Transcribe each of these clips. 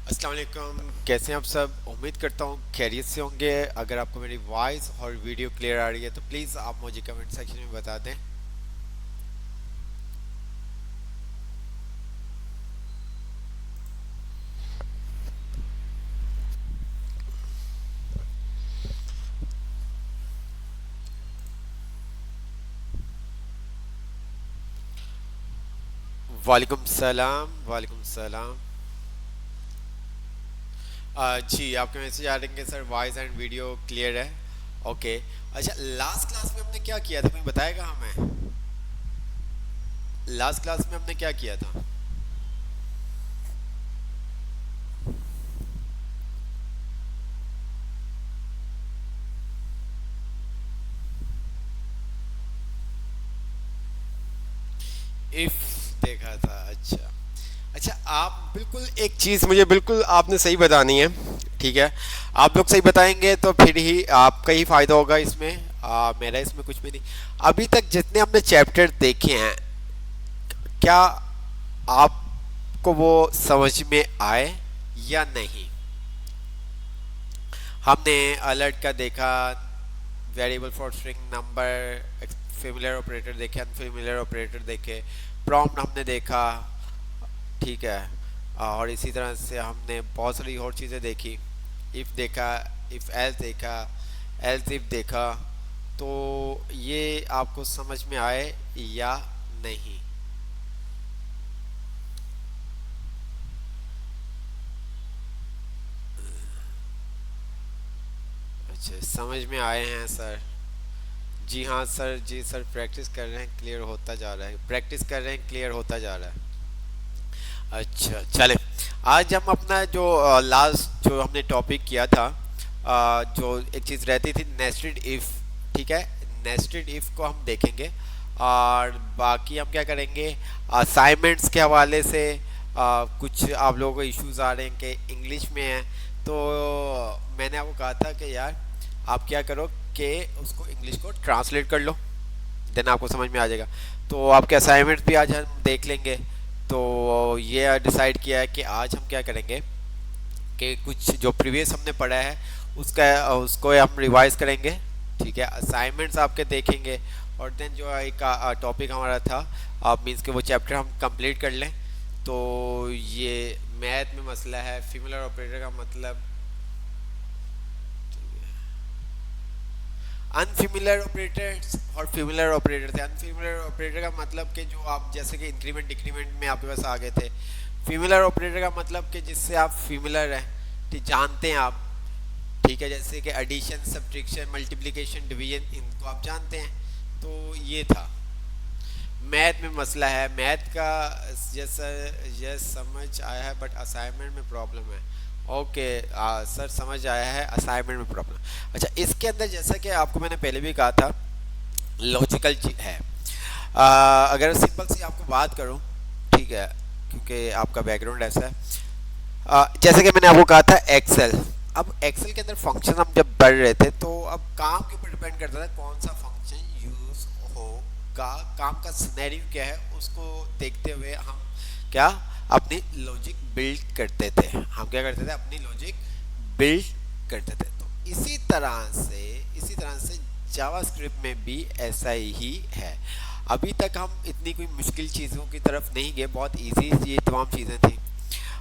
अस्सलाम वालेकुम। कैसे हैं आप सब? उम्मीद करता हूँ खैरियत से होंगे। अगर आपको मेरी वॉइस और वीडियो क्लियर आ रही है तो प्लीज़ आप मुझे कमेंट सेक्शन में बता दें। वालेकुम सलाम, वालेकुम सलाम। जी, आपके मैसेज आ रहे हैं sir, voice and video clear है। ओके। अच्छा, लास्ट क्लास में हमने क्या किया था, कोई बताएगा हमें? लास्ट क्लास में हमने क्या किया था? इफ देखा था। अच्छा। अच्छा, आप बिल्कुल एक चीज़ मुझे बिल्कुल आपने सही बतानी है। ठीक है। आप लोग सही बताएंगे तो फिर ही आपका ही फायदा होगा इसमें। मेरा इसमें कुछ भी नहीं। अभी तक जितने हमने चैप्टर देखे हैं, क्या आपको वो समझ में आए या नहीं? हमने अलर्ट का देखा, variable for string number, familiar operator देखे, अनफेमिलियर ऑपरेटर देखे, प्रॉम्प्ट हमने देखा। ठीक है। और इसी तरह से हमने बहुत सारी और चीज़ें देखी। इफ़ देखा, इफ़ एल्स देखा, एल्स इफ देखा। तो ये आपको समझ में आए या नहीं? अच्छा, समझ में आए हैं सर। जी हाँ सर, जी सर, प्रैक्टिस कर रहे हैं, क्लियर होता जा रहा है, प्रैक्टिस कर रहे हैं, क्लियर होता जा रहा है। अच्छा चले। आज हम अपना जो लास्ट जो हमने टॉपिक किया था, जो एक चीज़ रहती थी नेस्टेड इफ़। ठीक है। नेस्टेड इफ़ को हम देखेंगे। और बाकी हम क्या करेंगे, असाइनमेंट्स के हवाले से। कुछ आप लोगों को इश्यूज आ रहे हैं कि इंग्लिश में है, तो मैंने आपको कहा था कि यार आप क्या करो कि उसको इंग्लिश को ट्रांसलेट कर लो, देन आपको समझ में आ जाएगा। तो आपके असाइनमेंट्स भी आज हम देख लेंगे। तो ये डिसाइड किया है कि आज हम क्या करेंगे कि कुछ जो प्रीवियस हमने पढ़ा है उसका उसको हम रिवाइज करेंगे। ठीक है। असाइनमेंट्स आपके देखेंगे। और देन जो एक टॉपिक हमारा था, आप मीन्स के वो चैप्टर हम कंप्लीट कर लें। तो ये मैथ में मसला है, फीमेल ऑपरेटर का मतलब अनफिमिलर ऑपरेटर्स और फिमिलर ऑपरेटर थे। अनफिमिलर ऑपरेटर का मतलब कि जो आप जैसे कि इंक्रीमेंट डिक्रीमेंट में आपके पास आ गए थे। फिमिलर ऑपरेटर का मतलब कि जिससे आप फिमिलर हैं, ठीक, जानते हैं आप। ठीक है। जैसे कि एडिशन, सब्ट्रैक्शन, मल्टीप्लिकेशन, डिवीजन, इनको आप जानते हैं। तो ये था। मैथ में मसला है, मैथ का जैसा ये समझ आया है, बट असाइनमेंट में प्रॉब्लम है। ओके। सर समझ आया है, असाइनमेंट में प्रॉब्लम। अच्छा, इसके अंदर जैसा कि आपको मैंने पहले भी कहा था, लॉजिकल है। अगर सिंपल सी आपको बात करूं, ठीक है, क्योंकि आपका बैकग्राउंड ऐसा है। जैसे कि मैंने आपको कहा था एक्सेल। अब एक्सेल के अंदर फंक्शन हम जब पढ़ रहे थे, तो अब काम के ऊपर डिपेंड करता था कौन सा फंक्शन यूज होगा, काम का सिनेरियो क्या है, उसको देखते हुए हम क्या अपनी लॉजिक बिल्ड करते थे। हम क्या करते थे, अपनी लॉजिक बिल्ड करते थे। तो इसी तरह से जावास्क्रिप्ट में भी ऐसा ही है। अभी तक हम इतनी कोई मुश्किल चीज़ों की तरफ नहीं गए, बहुत इजी ये तमाम चीज़ें थी।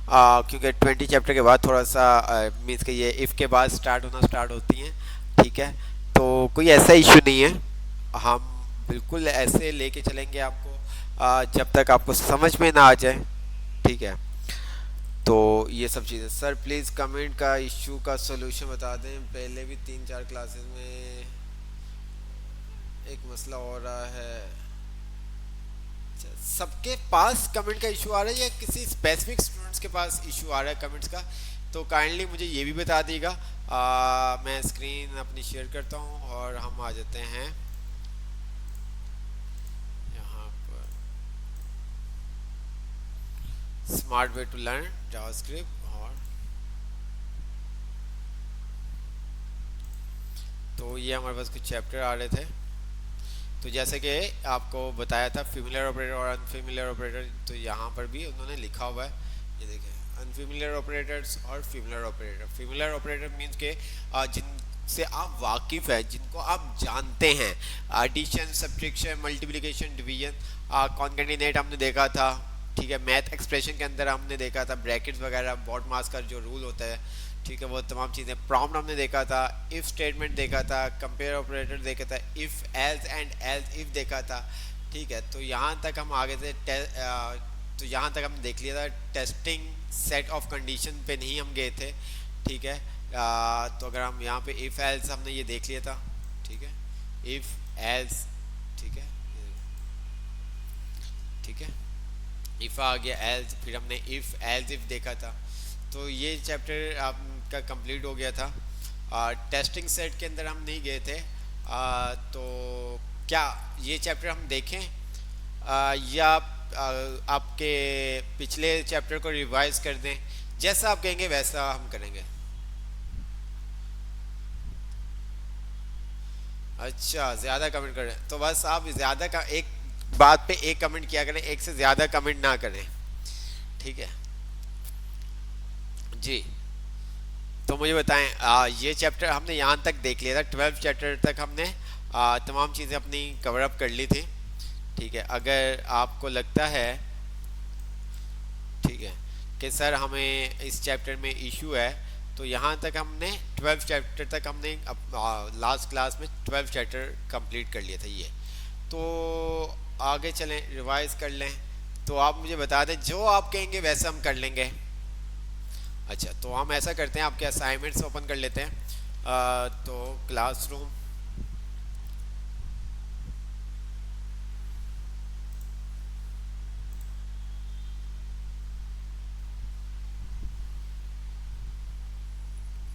क्योंकि 20 चैप्टर के बाद थोड़ा सा मीन्स के ये इफ़ के बाद स्टार्ट होना स्टार्ट होती हैं। ठीक है। तो कोई ऐसा इशू नहीं है। हम बिल्कुल ऐसे लेके चलेंगे आपको, जब तक आपको समझ में ना आ जाए। ठीक है। तो ये सब चीज़ें सर, प्लीज़ कमेंट का इशू का सोल्यूशन बता दें। पहले भी 3-4 क्लासेस में एक मसला हो रहा है। सबके पास कमेंट का इशू आ रहा है या किसी स्पेसिफिक स्टूडेंट्स के पास इशू आ रहा है कमेंट्स का? तो काइंडली मुझे ये भी बता दीजिएगा। मैं स्क्रीन अपनी शेयर करता हूँ और हम आ जाते हैं यहाँ पर। Smart way to learn JavaScript. और तो ये हमारे पास कुछ चैप्टर आ रहे थे। तो जैसे कि आपको बताया था, फेमिलियर ऑपरेटर और अनफेमिलियर ऑपरेटर, तो यहाँ पर भी उन्होंने लिखा हुआ है, ये देखिए। अनफेमिलियर ऑपरेटर्स और familiar operator. Familiar operator means के जिनसे आप वाकिफ है, जिनको आप जानते हैं। Addition, subtraction, multiplication, division, concatenate हमने देखा था, ठीक है। मैथ एक्सप्रेशन के अंदर हमने देखा था ब्रैकेट्स वगैरह, बॉट मास का जो रूल होता है, ठीक है, वो तमाम चीज़ें। प्रॉम्प्ट हमने देखा था, इफ़ स्टेटमेंट देखा था, कंपेयर ऑपरेटर देखा था, if else and else if देखा था, ठीक है। तो यहाँ तक हम आगे से तो यहाँ तक हमने देख लिया था। टेस्टिंग सेट ऑफ कंडीशन पे नहीं हम गए थे, ठीक है। तो अगर हम यहाँ पे इफ़ एल्स हमने ये देख लिया था, ठीक है, इफ़ एल्स, ठीक है, ठीक है, इफ़ आ गया, एल्स, फिर हमने इफ़ एल्स इफ़ देखा था। तो ये चैप्टर आपका कंप्लीट हो गया था। टेस्टिंग सेट के अंदर हम नहीं गए थे। तो क्या ये चैप्टर हम देखें, या आपके पिछले चैप्टर को रिवाइज कर दें? जैसा आप कहेंगे वैसा हम करेंगे। अच्छा, ज़्यादा कमेंट करें तो बस आप ज़्यादा का एक बात पे एक कमेंट किया करें, एक से ज़्यादा कमेंट ना करें, ठीक है जी। तो मुझे बताएं, ये चैप्टर हमने यहाँ तक देख लिया था, 12 चैप्टर तक हमने तमाम चीज़ें अपनी कवर अप कर ली थी, ठीक है। अगर आपको लगता है, ठीक है, कि सर हमें इस चैप्टर में इशू है, तो यहाँ तक हमने 12 चैप्टर तक हमने लास्ट क्लास में 12 चैप्टर कंप्लीट कर लिया था ये। तो आगे चलें, रिवाइज कर लें। तो आप मुझे बता दें, जो आप कहेंगे वैसे हम कर लेंगे। अच्छा, तो हम ऐसा करते हैं, आपके असाइनमेंट्स ओपन कर लेते हैं। तो क्लासरूम,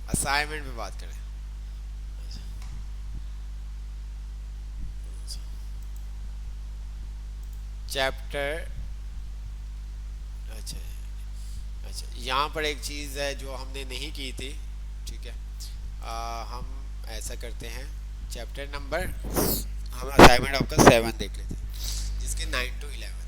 असाइनमेंट पे बात करें। चैप्टर, अच्छा अच्छा, यहाँ पर एक चीज़ है जो हमने नहीं की थी, ठीक है। हम ऐसा करते हैं, चैप्टर नंबर, हम असाइनमेंट आपका 7 देख लेते हैं, जिसके 9 to 11।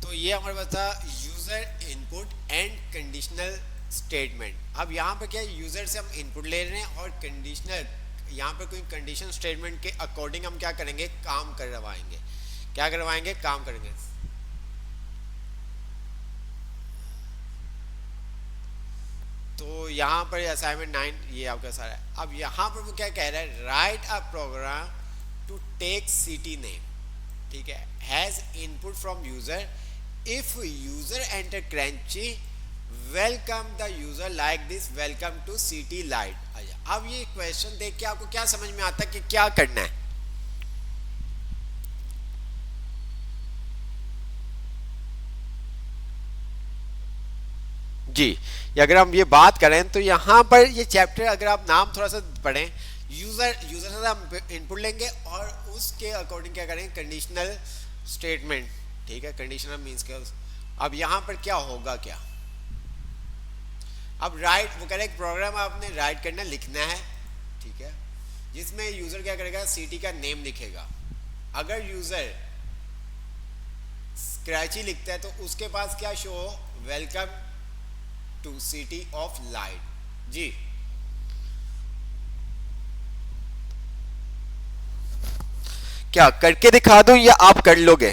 तो ये हमारे पास था user input and conditional statement. अब यहाँ पर क्या है, यूज़र से हम इनपुट ले रहे हैं और कंडीशनल, यहाँ पर कोई कंडीशन स्टेटमेंट के अकॉर्डिंग हम क्या करेंगे, काम करवाएंगे। क्या करवाएंगे, काम करेंगे। तो यहाँ पर असाइनमेंट 9 ये आपका सारा है। अब यहाँ पर वो क्या कह रहा है, write a program to take city name, ठीक है, has input from user, if user enter Karachi, welcome the user like this, welcome to city light. अब ये क्वेश्चन देख के आपको क्या समझ में आता है कि क्या करना है? जी, अगर हम ये बात करें तो यहाँ पर ये चैप्टर अगर आप नाम थोड़ा सा पढ़ें, यूजर से हम इनपुट लेंगे और उसके अकॉर्डिंग क्या करेंगे, कंडीशनल स्टेटमेंट, ठीक है। कंडीशनल मीन्स क्या, अब यहाँ पर क्या होगा, क्या, अब राइट, वो कह रहे हैं प्रोग्राम आपने राइट करना, लिखना है, ठीक है, जिसमें यूजर क्या करेगा, सिटी का नेम लिखेगा। अगर यूजर स्क्रैची लिखता है तो उसके पास क्या शो हो, welcome to city of light. जी, क्या करके दिखा दूं या आप कर लोगे?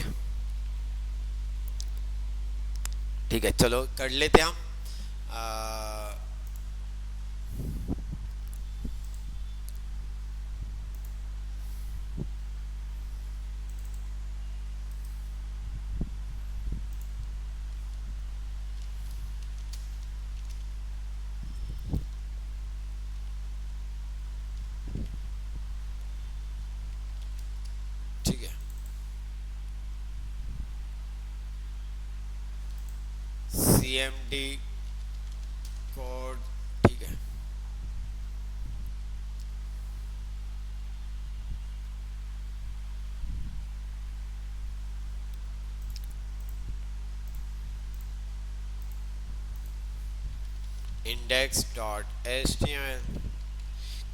ठीक है, चलो कर लेते हैं हम। ठीक है, CMD कोड, ठीक है, index.html।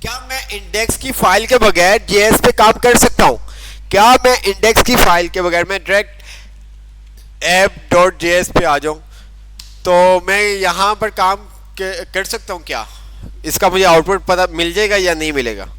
क्या मैं इंडेक्स की फाइल के बगैर जेएस पे काम कर सकता हूँ? क्या मैं इंडेक्स की फाइल के बगैर मैं डायरेक्ट ऐप डॉट जेएस पे आ जाऊँ? तो मैं यहाँ पर काम कर सकता हूँ क्या? इसका मुझे आउटपुट पता मिल जाएगा या नहीं मिलेगा?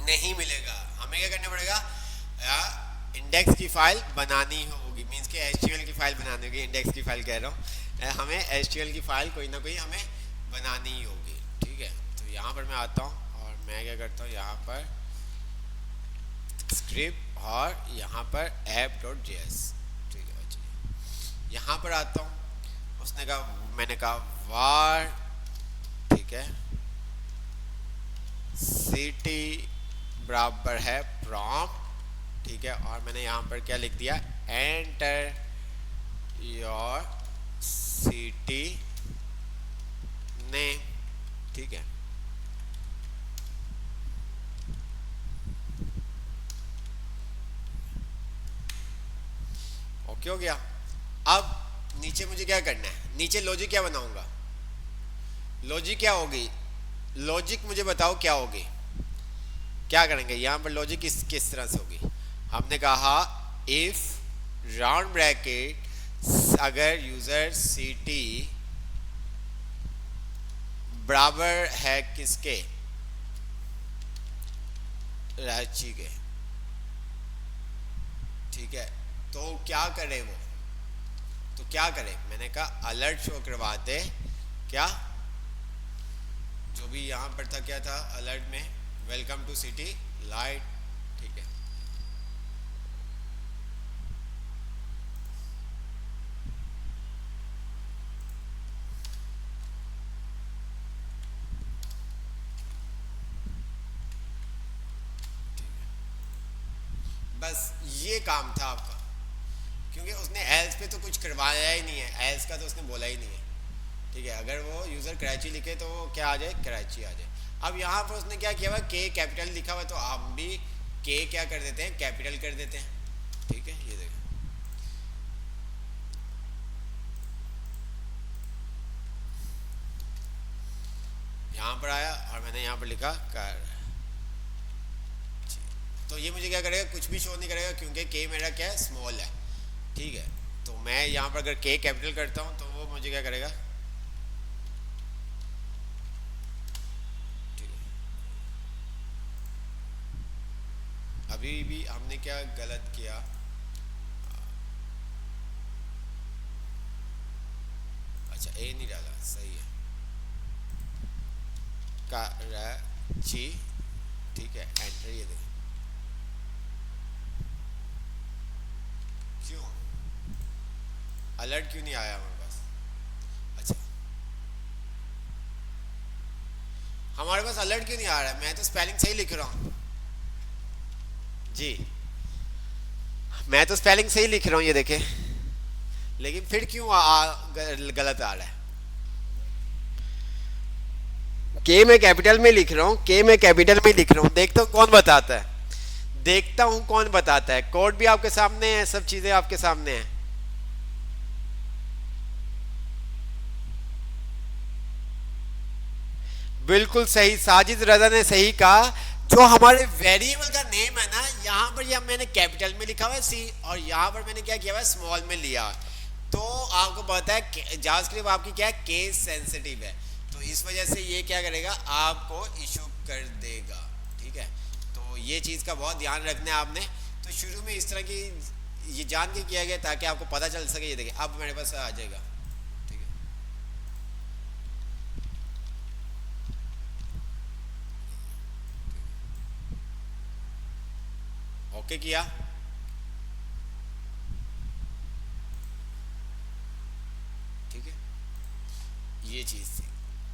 नहीं मिलेगा। हमें क्या करना पड़ेगा? इंडेक्स की फाइल बनानी होगी, मीन्स कि एचटीएमएल की फाइल बनानी होगी। इंडेक्स की फाइल कह रहा हूँ, हमें एचटीएमएल की फाइल कोई ना कोई हमें बनानी ही होगी। ठीक है, तो यहाँ पर मैं आता हूँ और मैं क्या करता हूँ, यहाँ पर स्क्रिप्ट और यहाँ पर app.js। ठीक है, अच्छा यहाँ पर आता हूँ। उसने कहा, मैंने कहा var, ठीक है, सिटी बराबर है प्रॉम्प्ट। ठीक है, और मैंने यहाँ पर क्या लिख दिया, एंटर योर सिटी नेम। ठीक है, ओके हो गया। अब नीचे मुझे क्या करना है, नीचे लॉजिक क्या बनाऊंगा? लॉजिक क्या होगी? लॉजिक मुझे बताओ क्या होगी, क्या करेंगे यहाँ पर? लॉजिक किस तरह से होगी? हमने कहा इफ राउंड ब्रैकेट अगर यूजर सिटी बराबर है किसके? रांची के। ठीक है, तो क्या करे वो? तो क्या करे? मैंने कहा अलर्ट शो करवाते क्या, जो भी यहाँ पर था, क्या था अलर्ट में, वेलकम टू सिटी लाइट। ठीक है, बस ये काम था आपका, क्योंकि उसने एल्स पे तो कुछ करवाया ही नहीं है, एल्स का तो उसने बोला ही नहीं है। ठीक है, अगर वो यूज़र कराची लिखे तो वो क्या आ जाए, कराची आ जाए। अब यहाँ पर उसने क्या किया हुआ, के कैपिटल लिखा हुआ, तो आप भी के क्या कर देते हैं, कैपिटल कर देते हैं। ठीक है, ये देखो, यहाँ पर आया और मैंने यहाँ पर लिखा कर। तो ये मुझे क्या करेगा, कुछ भी शो नहीं करेगा, क्योंकि के मेरा क्या है, स्मॉल है। ठीक है, तो मैं यहाँ पर अगर के कैपिटल करता हूँ तो वो मुझे क्या करेगा, ठीक है। अभी भी हमने क्या गलत किया, अच्छा ए नहीं डाला, सही है, कराची। ठीक है, एंटर। ये देखो क्यों अलर्ट क्यों नहीं आया हमारे पास? अच्छा, हमारे पास अलर्ट क्यों नहीं आ रहा है? मैं तो स्पेलिंग सही लिख रहा हूँ जी, मैं तो स्पेलिंग सही लिख रहा हूँ, ये देखे, लेकिन फिर क्यों गलत आ रहा है? के मैं कैपिटल में लिख रहा हूँ, के मैं कैपिटल में लिख रहा हूँ, देखता हूँ कौन बताता है, देखता हूँ कौन बताता है। कोड भी आपके सामने है, सब चीजें आपके सामने हैं। बिल्कुल सही, साजिद रजा ने सही कहा। जो हमारे वेरिएबल का नेम है ना, यहाँ पर यह मैंने कैपिटल में लिखा हुआ है सी, और यहाँ पर मैंने क्या किया हुआ है, स्मॉल में लिया। तो आपको पता है जावास्क्रिप्ट आपकी क्या है, केस सेंसिटिव है, तो इस वजह से ये क्या करेगा, आपको इशू कर देगा। ठीक है, तो ये चीज़ का बहुत ध्यान रखना है आपने। तो शुरू में इस तरह की ये जान के किया गया ताकि आपको पता चल सके। ये देखिए अब मेरे पास आ जाएगा। ठीक है, ओके किया, ठीक है, ये चीज थी।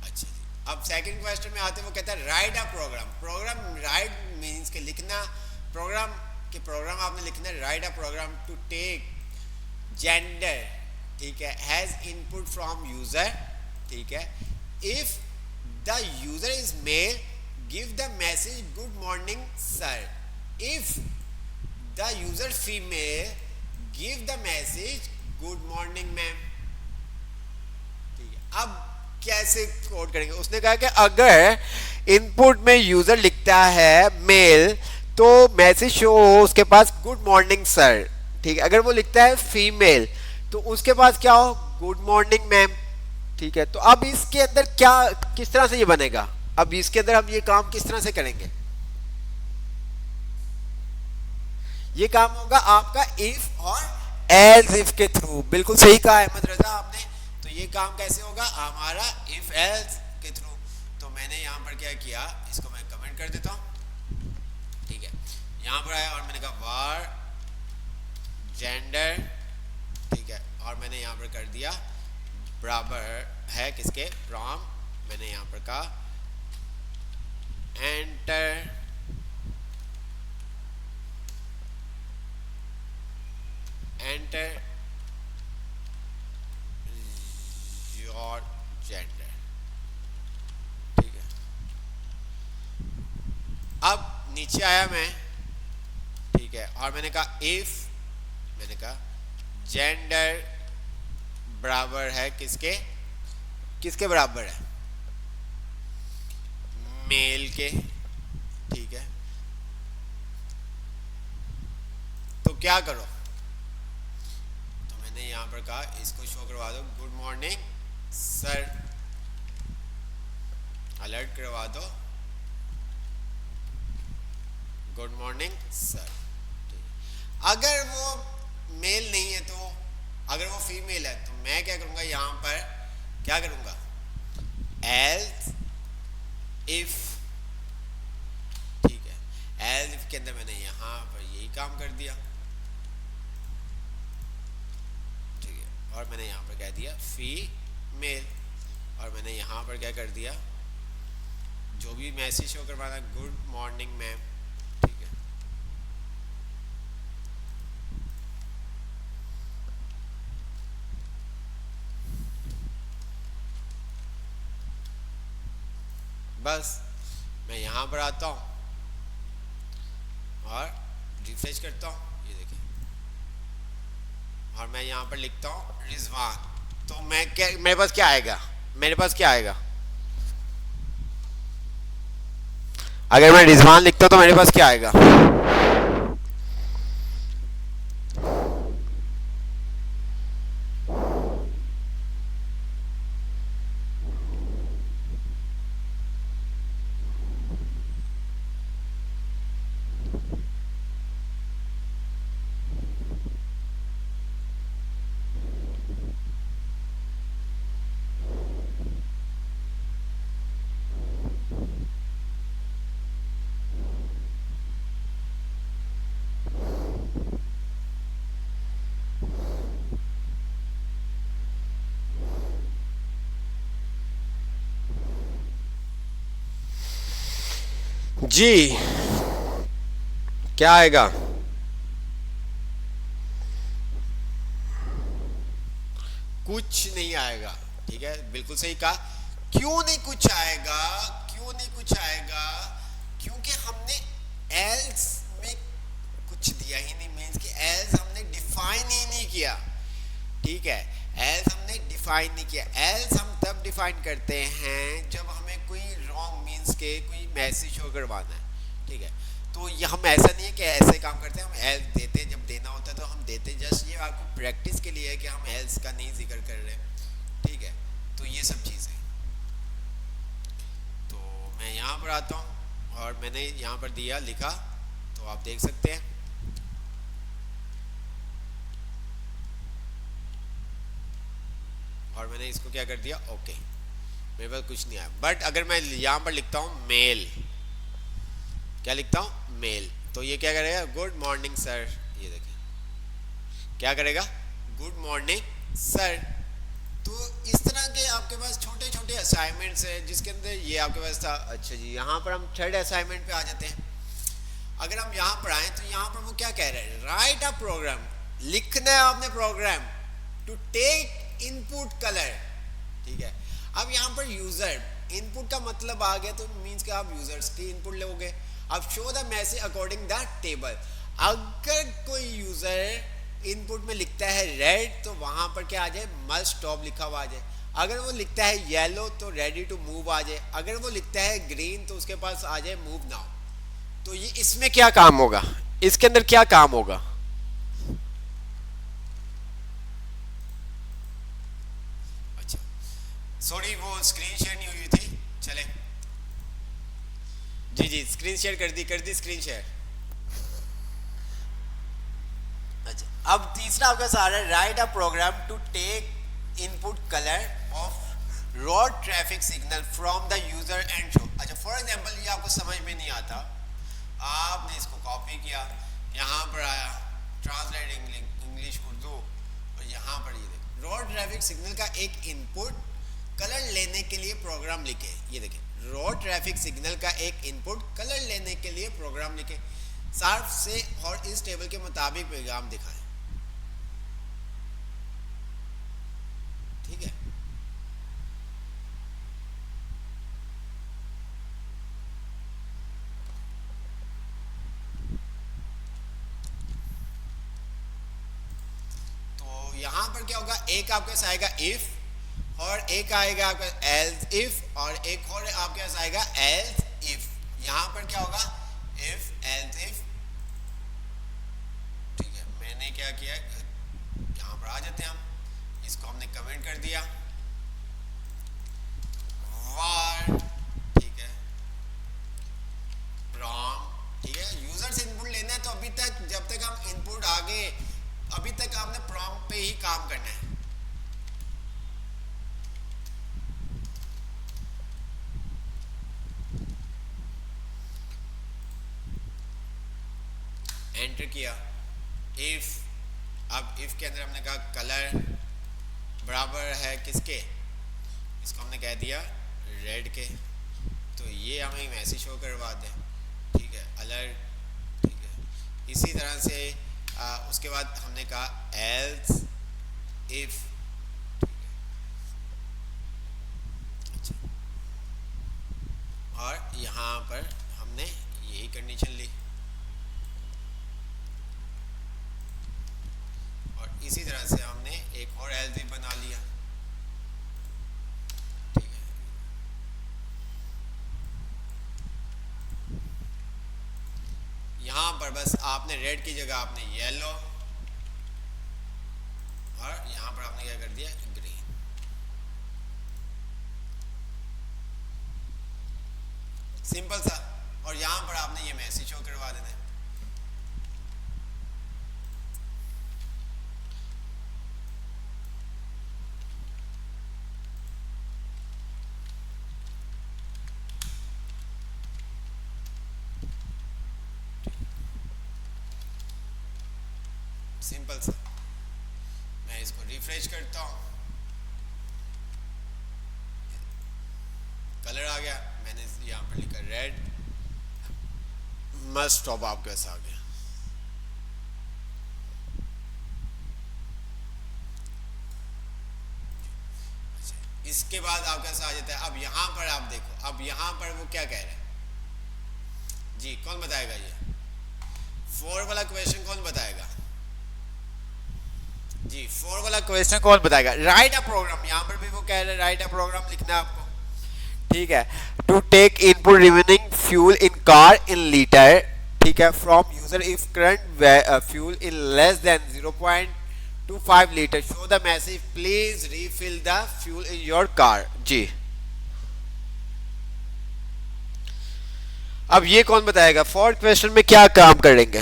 अच्छा जी, अब सेकंड क्वेश्चन में आते हैं, वो कहता है write a program. Program write means के लिखना, प्रोग्राम के प्रोग्राम आपने लिखना है, write a program to take gender, ठीक है, हैज इनपुट फ्रॉम यूजर, ठीक है, if the user is male give the message good morning sir, if the user female give the message good morning ma'am, ठीक है। अब कैसे code करेंगे, उसने कहा कि अगर इनपुट में यूजर लिखता है मेल तो मैसेज शो हो उसके पास गुड मॉर्निंग सर, ठीक है, अगर वो लिखता है फीमेल तो उसके पास क्या हो, गुड मॉर्निंग मैम, ठीक है। तो अब इसके अंदर क्या, किस तरह से ये बनेगा, अब इसके अंदर हम ये काम किस तरह से करेंगे, ये काम होगा आपका इफ और एल्स इफ के थ्रू, बिल्कुल सही कहा अहमद रजा आपने। तो ये काम कैसे होगा हमारा, इफ एल्स के थ्रू। तो मैंने यहाँ पर क्या किया, इसको मैं कमेंट कर देता हूँ, ठीक है, यहाँ पर आया और मैंने कहा वार जेंडर, ठीक है, और मैंने यहाँ पर कर दिया बराबर है किसके, फ्रॉम, मैंने यहाँ पर कहा एंटर एंटर योर जेंडर, ठीक है। अब नीचे आया मैं, ठीक है, और मैंने कहा इफ, मैंने कहा जेंडर बराबर है किसके, किसके बराबर है, मेल के, ठीक है। तो क्या करो, तो मैंने यहां पर कहा इसको शो करवा दो गुड मॉर्निंग सर, अलर्ट करवा दो गुड मॉर्निंग सर। अगर वो मेल नहीं है तो, अगर वो फीमेल है तो मैं क्या करूंगा, यहां पर क्या करूंगा, एल्स इफ, ठीक है, एल्स इफ के अंदर मैंने यहां पर यही काम कर दिया, ठीक है, और मैंने यहां पर कह दिया फीमेल, और मैंने यहां पर क्या कर दिया, जो भी मैसेज शो करवाना गुड मॉर्निंग मैम, ठीक है। बस मैं यहां पर आता हूं और रिफ्रेश करता हूं, ये देखिए, और मैं यहां पर लिखता हूं रिजवान, तो मैं क्या, मेरे पास क्या आएगा, मेरे पास क्या आएगा, अगर मैं रिजवान लिखता हूं तो मेरे पास क्या आएगा, जी क्या आएगा, कुछ नहीं आएगा, ठीक है, बिल्कुल सही कहा। क्यों नहीं कुछ आएगा, क्यों नहीं कुछ आएगा, क्योंकि हमने एल्स में कुछ दिया ही नहीं, मीन्स कि एल्स हमने डिफाइन ही नहीं किया, ठीक है, एल्स हमने डिफाइन नहीं किया। एल्स हम तब डिफाइन करते हैं जब हमें कोई रॉन्ग मीन्स के कोई मैसेज शो करवाना है, ठीक है। तो ये हम ऐसा नहीं है कि ऐसे काम करते हैं, हम एल्स देते हैं जब देना होता है तो हम देते हैं, जस्ट ये आपको प्रैक्टिस के लिए है कि हम एल्स का नहीं जिक्र कर रहे, ठीक है। तो ये सब चीज़ें, तो मैं यहाँ पर आता हूँ और मैंने यहाँ पर दिया लिखा, तो आप देख सकते हैं, और मैंने इसको क्या कर दिया, ओके, मेरे पास कुछ नहीं आया। बट अगर मैं यहाँ पर लिखता हूँ मेल, क्या लिखता हूँ, मेल, तो ये क्या करेगा, गुड मॉर्निंग सर, ये देखिए क्या करेगा, गुड मॉर्निंग सर। तो इस तरह के आपके पास छोटे छोटे असाइनमेंट्स हैं जिसके अंदर ये आपके पास था। अच्छा जी, यहाँ पर हम थर्ड असाइनमेंट पे आ जाते हैं। अगर हम यहाँ पर आए तो यहाँ पर वो क्या कह रहे हैं, राइट अ प्रोग्राम, लिखना है आपने program, to take input colour. ठीक है, अब यहाँ पर यूजर इनपुट का मतलब आ गया, तो मीन्स कि आप यूजर्स की इनपुट लोगे। अब show the message according the table. अगर कोई यूजर इनपुट में लिखता है रेड तो वहां पर क्या आ जाए, मस्ट स्टॉप लिखा हुआ आ जाए। अगर वो लिखता है येलो तो रेडी टू मूव आ जाए। अगर वो लिखता है ग्रीन तो उसके पास आ जाए मूव नाउ। तो ये इसमें क्या काम होगा, इसके अंदर क्या काम होगा। अच्छा सॉरी, वो स्क्रीन शेयर नहीं हुई थी, चले। जी जी, स्क्रीन शेयर कर दी स्क्रीन शेयर। अच्छा, अब तीसरा आपका सारा write a program to take input colour of road traffic signal from the user and show. अच्छा फॉर एग्जांपल, ये आपको समझ में नहीं आता, आपने इसको कॉपी किया, यहाँ पर आया ट्रांसलेट इंग्लिश उर्दू, और यहाँ पर ये देखिए रोड ट्रैफिक सिग्नल का एक इनपुट कलर लेने के लिए प्रोग्राम लिखे। ये देखिए रोड ट्रैफिक सिग्नल का एक इनपुट कलर लेने के लिए प्रोग्राम लिखे, सार्फ से और इस टेबल के मुताबिक पैगाम दिखाएं। ठीक है, तो यहां पर क्या होगा, एक आपके पास आएगा इफ, और एक आएगा आपका एल्स इफ, और एक और आपके पास आएगा एल्स इफ। यहां पर क्या होगा, इफ एल्स इफ। ठीक है, मैंने क्या किया, यहाँ पर आ जाते हैं हम, इसको हमने कमेंट कर दिया var। ठीक है, प्रॉम। ठीक है, यूजर से इनपुट लेना है तो अभी तक जब तक हम इनपुट आगे, अभी तक आपने प्रॉम पे ही काम करना है। एंटर किया इफ, अब इफ के अंदर हमने कहा कलर बराबर है किसके, इसको हमने कह दिया रेड के, तो ये हमें मैसेज शो करवा दें। ठीक है, अलर्ट। ठीक है, इसी तरह से उसके बाद हमने कहा एल्स इफ। अच्छा, और यहाँ पर हमने यही कंडीशन ली, और इसी तरह से हमने एक और एल्स भी बना लिया। ठीक है, यहाँ पर बस आपने रेड की जगह आपने येलो, और यहाँ पर आपने क्या कर दिया, ग्रीन। सिंपल सा, और यहाँ पर आपने ये मैसेज शो करवा देना है। सिंपल सा, मैं इसको रिफ्रेश करता हूँ, कलर आ गया, मैंने यहाँ पर लिखा रेड, मस्ट स्टॉप आपके पास आ गया। इसके बाद आपके पास आ जाता है, अब यहाँ पर आप देखो, अब यहाँ पर वो क्या कह रहे हैं जी, कौन बताएगा ये 4 वाला क्वेश्चन, कौन बताएगा जी, 4 वाला क्वेश्चन कौन बताएगा। राइट अ प्रोग्राम, यहाँ पर भी वो कह रहे हैं राइट अ प्रोग्राम लिखना है आपको। ठीक है, to take input remaining fuel in car in litre. ठीक है, from user if current fuel in less than 0.25 litre, show the message please refill the fuel in your car. जी, अब ये कौन बताएगा, फोर्थ क्वेश्चन में क्या काम करेंगे।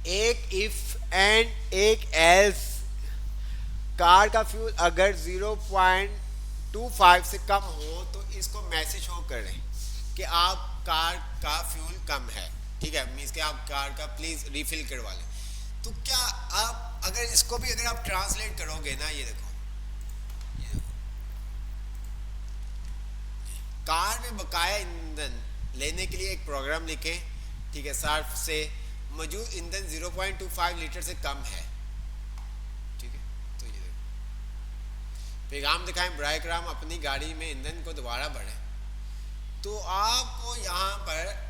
एक इफ एंड एक एल्स, कार का फ्यूल अगर 0.25 से कम हो तो इसको मैसेज शो करें कि आप कार का फ्यूल कम है, ठीक है, मीन्स कि आप कार का प्लीज रिफिल करवा लें। तो क्या आप अगर इसको भी अगर आप ट्रांसलेट करोगे ना, ये देखो, कार में बकाया ईंधन लेने के लिए एक प्रोग्राम लिखें, ठीक है, सार्फ से मौजूद ईंधन 0.25 लीटर से कम है, ठीक है। तो ये देखो पैगाम दिखाएं बराए कराम अपनी गाड़ी में ईंधन को दोबारा बढ़े। तो आपको यहाँ पर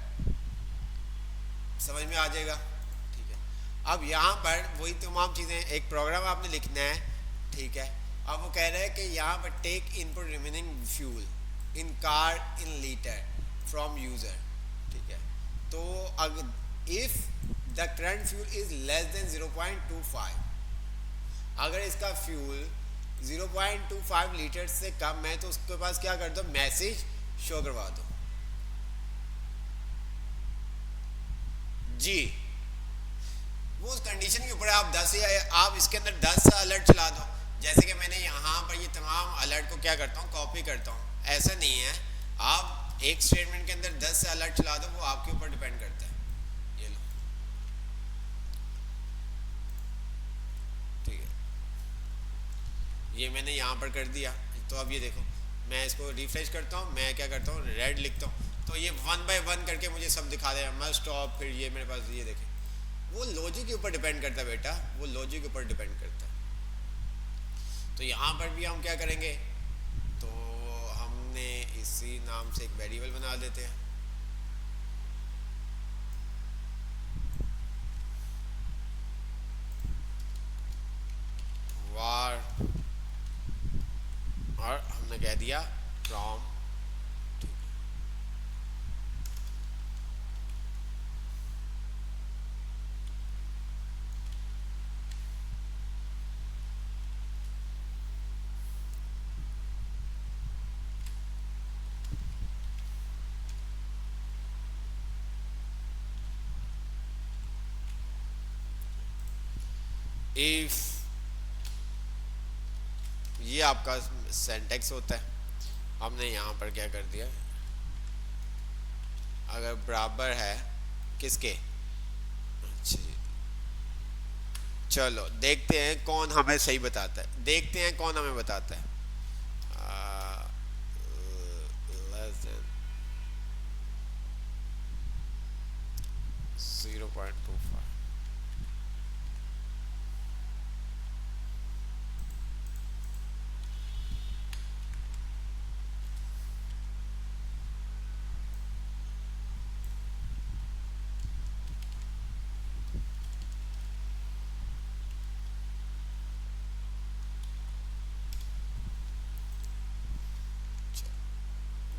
समझ में आ जाएगा, ठीक है। अब यहाँ पर वही तमाम चीज़ें, एक प्रोग्राम आपने लिखना है, ठीक है। अब वो कह रहे हैं कि यहाँ पर take input remaining fuel in car in litre from user, ठीक है। तो अगर if the current fuel is less than 0.25, अगर इसका फ्यूल 0.25 लीटर से कम है तो उसके पास क्या कर दो, मैसेज शो करवा दो जी। वो उस कंडीशन के ऊपर आप 10 या आप इसके अंदर 10 अलर्ट चला दो, जैसे कि मैंने यहाँ पर ये तमाम अलर्ट को क्या करता हूँ, कॉपी करता हूँ। ऐसा नहीं है, आप एक स्टेटमेंट के अंदर 10 से अलर्ट चला दो, वो आपके ऊपर डिपेंड करता है। ये लो, ठीक है, ये मैंने यहाँ पर कर दिया। तो अब ये देखो, मैं इसको रिफ्रेश करता हूँ, मैं क्या करता हूँ, रेड लिखता हूँ, तो ये 1 बाय 1 करके मुझे सब दिखा देगा, मस्ट स्टॉप, फिर ये मेरे पास, ये देखें, वो लॉजिक के ऊपर डिपेंड करता है बेटा, वो लॉजिक के ऊपर डिपेंड करता है। तो यहाँ पर भी हम क्या करेंगे, तो हमने इसी नाम से एक वेरिएबल बना देते हैं, वार, और हमने कह दिया फ्रॉम। इफ ये आपका सेंटेक्स होता है, हमने यहाँ पर क्या कर दिया, अगर बराबर है किसके, अच्छा जी, चलो देखते हैं कौन हमें सही बताता है, देखते हैं कौन हमें बताता है। लेस देन 0.25,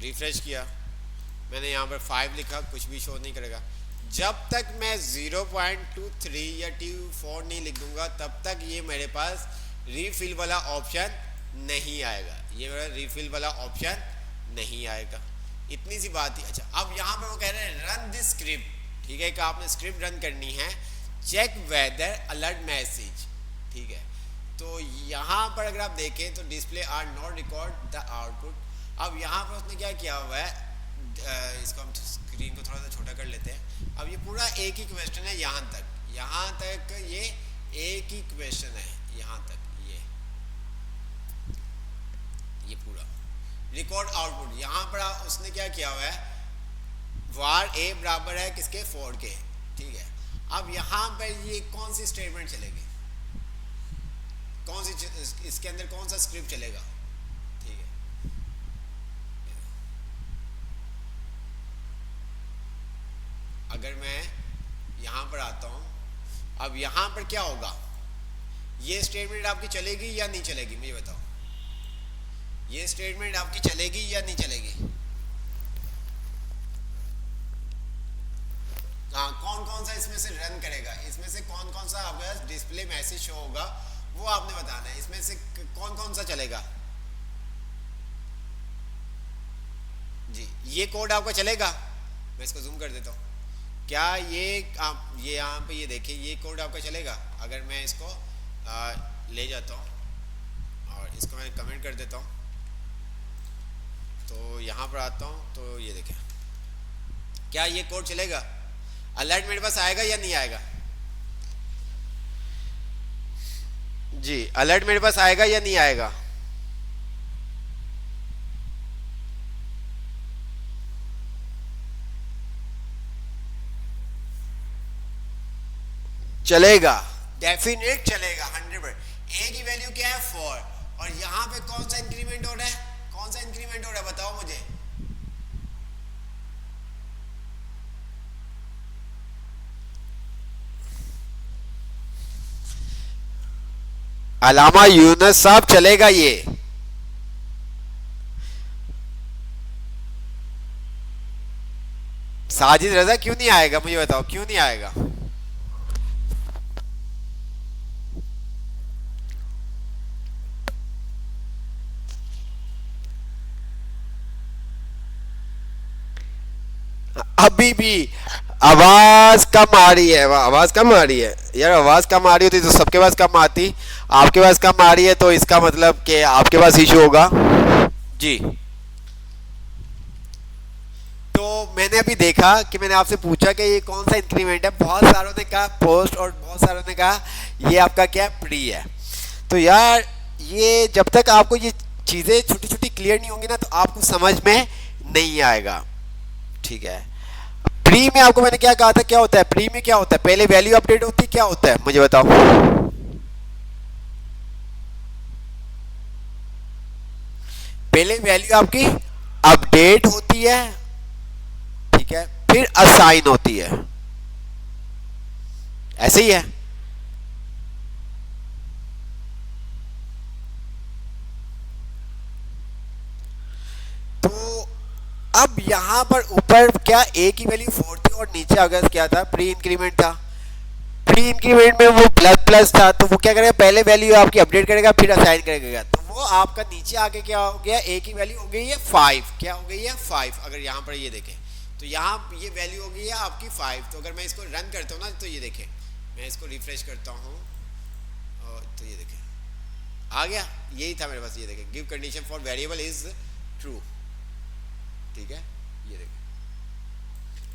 रिफ्रेश किया, मैंने यहाँ पर 5 लिखा, कुछ भी शो नहीं करेगा। जब तक मैं 0.23 या 24 नहीं लिख दूंगा तब तक ये मेरे पास रीफिल वाला ऑप्शन नहीं आएगा, ये मेरा रीफिल वाला ऑप्शन नहीं आएगा। इतनी सी बात ही। अच्छा, अब यहाँ पे वो कह रहे हैं रन दिस स्क्रिप्ट, ठीक है, कि आपने स्क्रिप्ट रन करनी है, चेक वेदर अलर्ट मैसेज, ठीक है। तो यहाँ पर अगर आप देखें तो display are not record the output. अब यहाँ पर उसने क्या किया हुआ है, इसको हम स्क्रीन को थोड़ा सा छोटा कर लेते हैं। अब ये पूरा एक ही क्वेश्चन है, यहाँ तक ये एक ही क्वेश्चन है, यहाँ तक ये पूरा रिकॉर्ड आउटपुट। यहाँ पर उसने क्या किया हुआ है, वार ए बराबर है किसके, 4 के, ठीक है। अब यहाँ पर ये कौन सी स्टेटमेंट चलेगी, कौन सी, इसके अंदर कौन सा स्क्रिप्ट चलेगा, ठीक है। अगर मैं यहाँ पर आता हूँ, अब यहाँ पर क्या होगा, ये स्टेटमेंट आपकी चलेगी या नहीं चलेगी, मुझे बताओ, ये स्टेटमेंट आपकी चलेगी या नहीं चलेगी। हाँ, कौन कौन सा इसमें से रन करेगा, इसमें से कौन कौन सा आपके पास डिस्प्ले मैसेज शो होगा, वो आपने बताना है। इसमें से कौन कौन सा चलेगा जी, ये कोड आपका चलेगा। मैं इसको जूम कर देता हूँ, क्या ये आप ये यहाँ पे ये देखिए, ये कोड आपका चलेगा अगर मैं इसको ले जाता हूँ और इसको मैं कमेंट कर देता हूँ, तो यहाँ पर आता हूँ तो ये देखिए, क्या ये कोड चलेगा? अलर्ट मेरे पास आएगा या नहीं आएगा? जी, अलर्ट मेरे पास आएगा या नहीं आएगा? चलेगा, डेफिनेट चलेगा 100%। ए की वैल्यू क्या है 4, और यहाँ पे कौन सा इंक्रीमेंट हो रहा है, कौन सा इंक्रीमेंट हो रहा है बताओ मुझे। अलामा यूनुस साहब चलेगा ये? साजिद रजा क्यों नहीं आएगा मुझे बताओ, क्यों नहीं आएगा? अभी भी आवाज कम आ रही है, आवाज कम आ रही है यार, आवाज कम आ रही होती तो सबके पास कम आती, आपके पास कम आ रही है तो इसका मतलब कि आपके पास इशू होगा। जी, तो मैंने अभी देखा कि मैंने आपसे पूछा कि ये कौन सा इंक्रीमेंट है, बहुत सारों ने कहा पोस्ट और बहुत सारों ने कहा ये आपका क्या प्री है। तो यार ये जब तक आपको ये चीज़ें छोटी छोटी क्लियर नहीं होंगी ना तो आपको समझ में नहीं आएगा, ठीक है। प्री में आपको मैंने क्या कहा था, क्या होता है प्री में, क्या होता है पहले वैल्यू अपडेट होती है, क्या होता है मुझे बताओ। पहले वैल्यू आपकी अपडेट होती है, ठीक है, फिर असाइन होती है, ऐसे ही है। तो अब यहां पर ऊपर क्या ए की वैल्यू 4 थी और नीचे अगर क्या था प्री इंक्रीमेंट था, प्री इंक्रीमेंट में वो प्लस प्लस था, तो वो क्या करेगा पहले वैल्यू आपकी अपडेट करेगा फिर असाइन करेगा, तो वो आपका नीचे आके क्या हो गया, ए की वैल्यू हो गई है 5, क्या हो गई है 5। अगर यहाँ पर ये देखें तो यहाँ ये वैल्यू हो गई है आपकी 5। तो अगर मैं इसको रन करता हूँ ना तो ये देखें, मैं इसको रिफ्रेश करता हूँ तो ये देखें आ गया, यही था मेरे पास, ये देखें give condition for variable is true, ठीक है, ये देखें।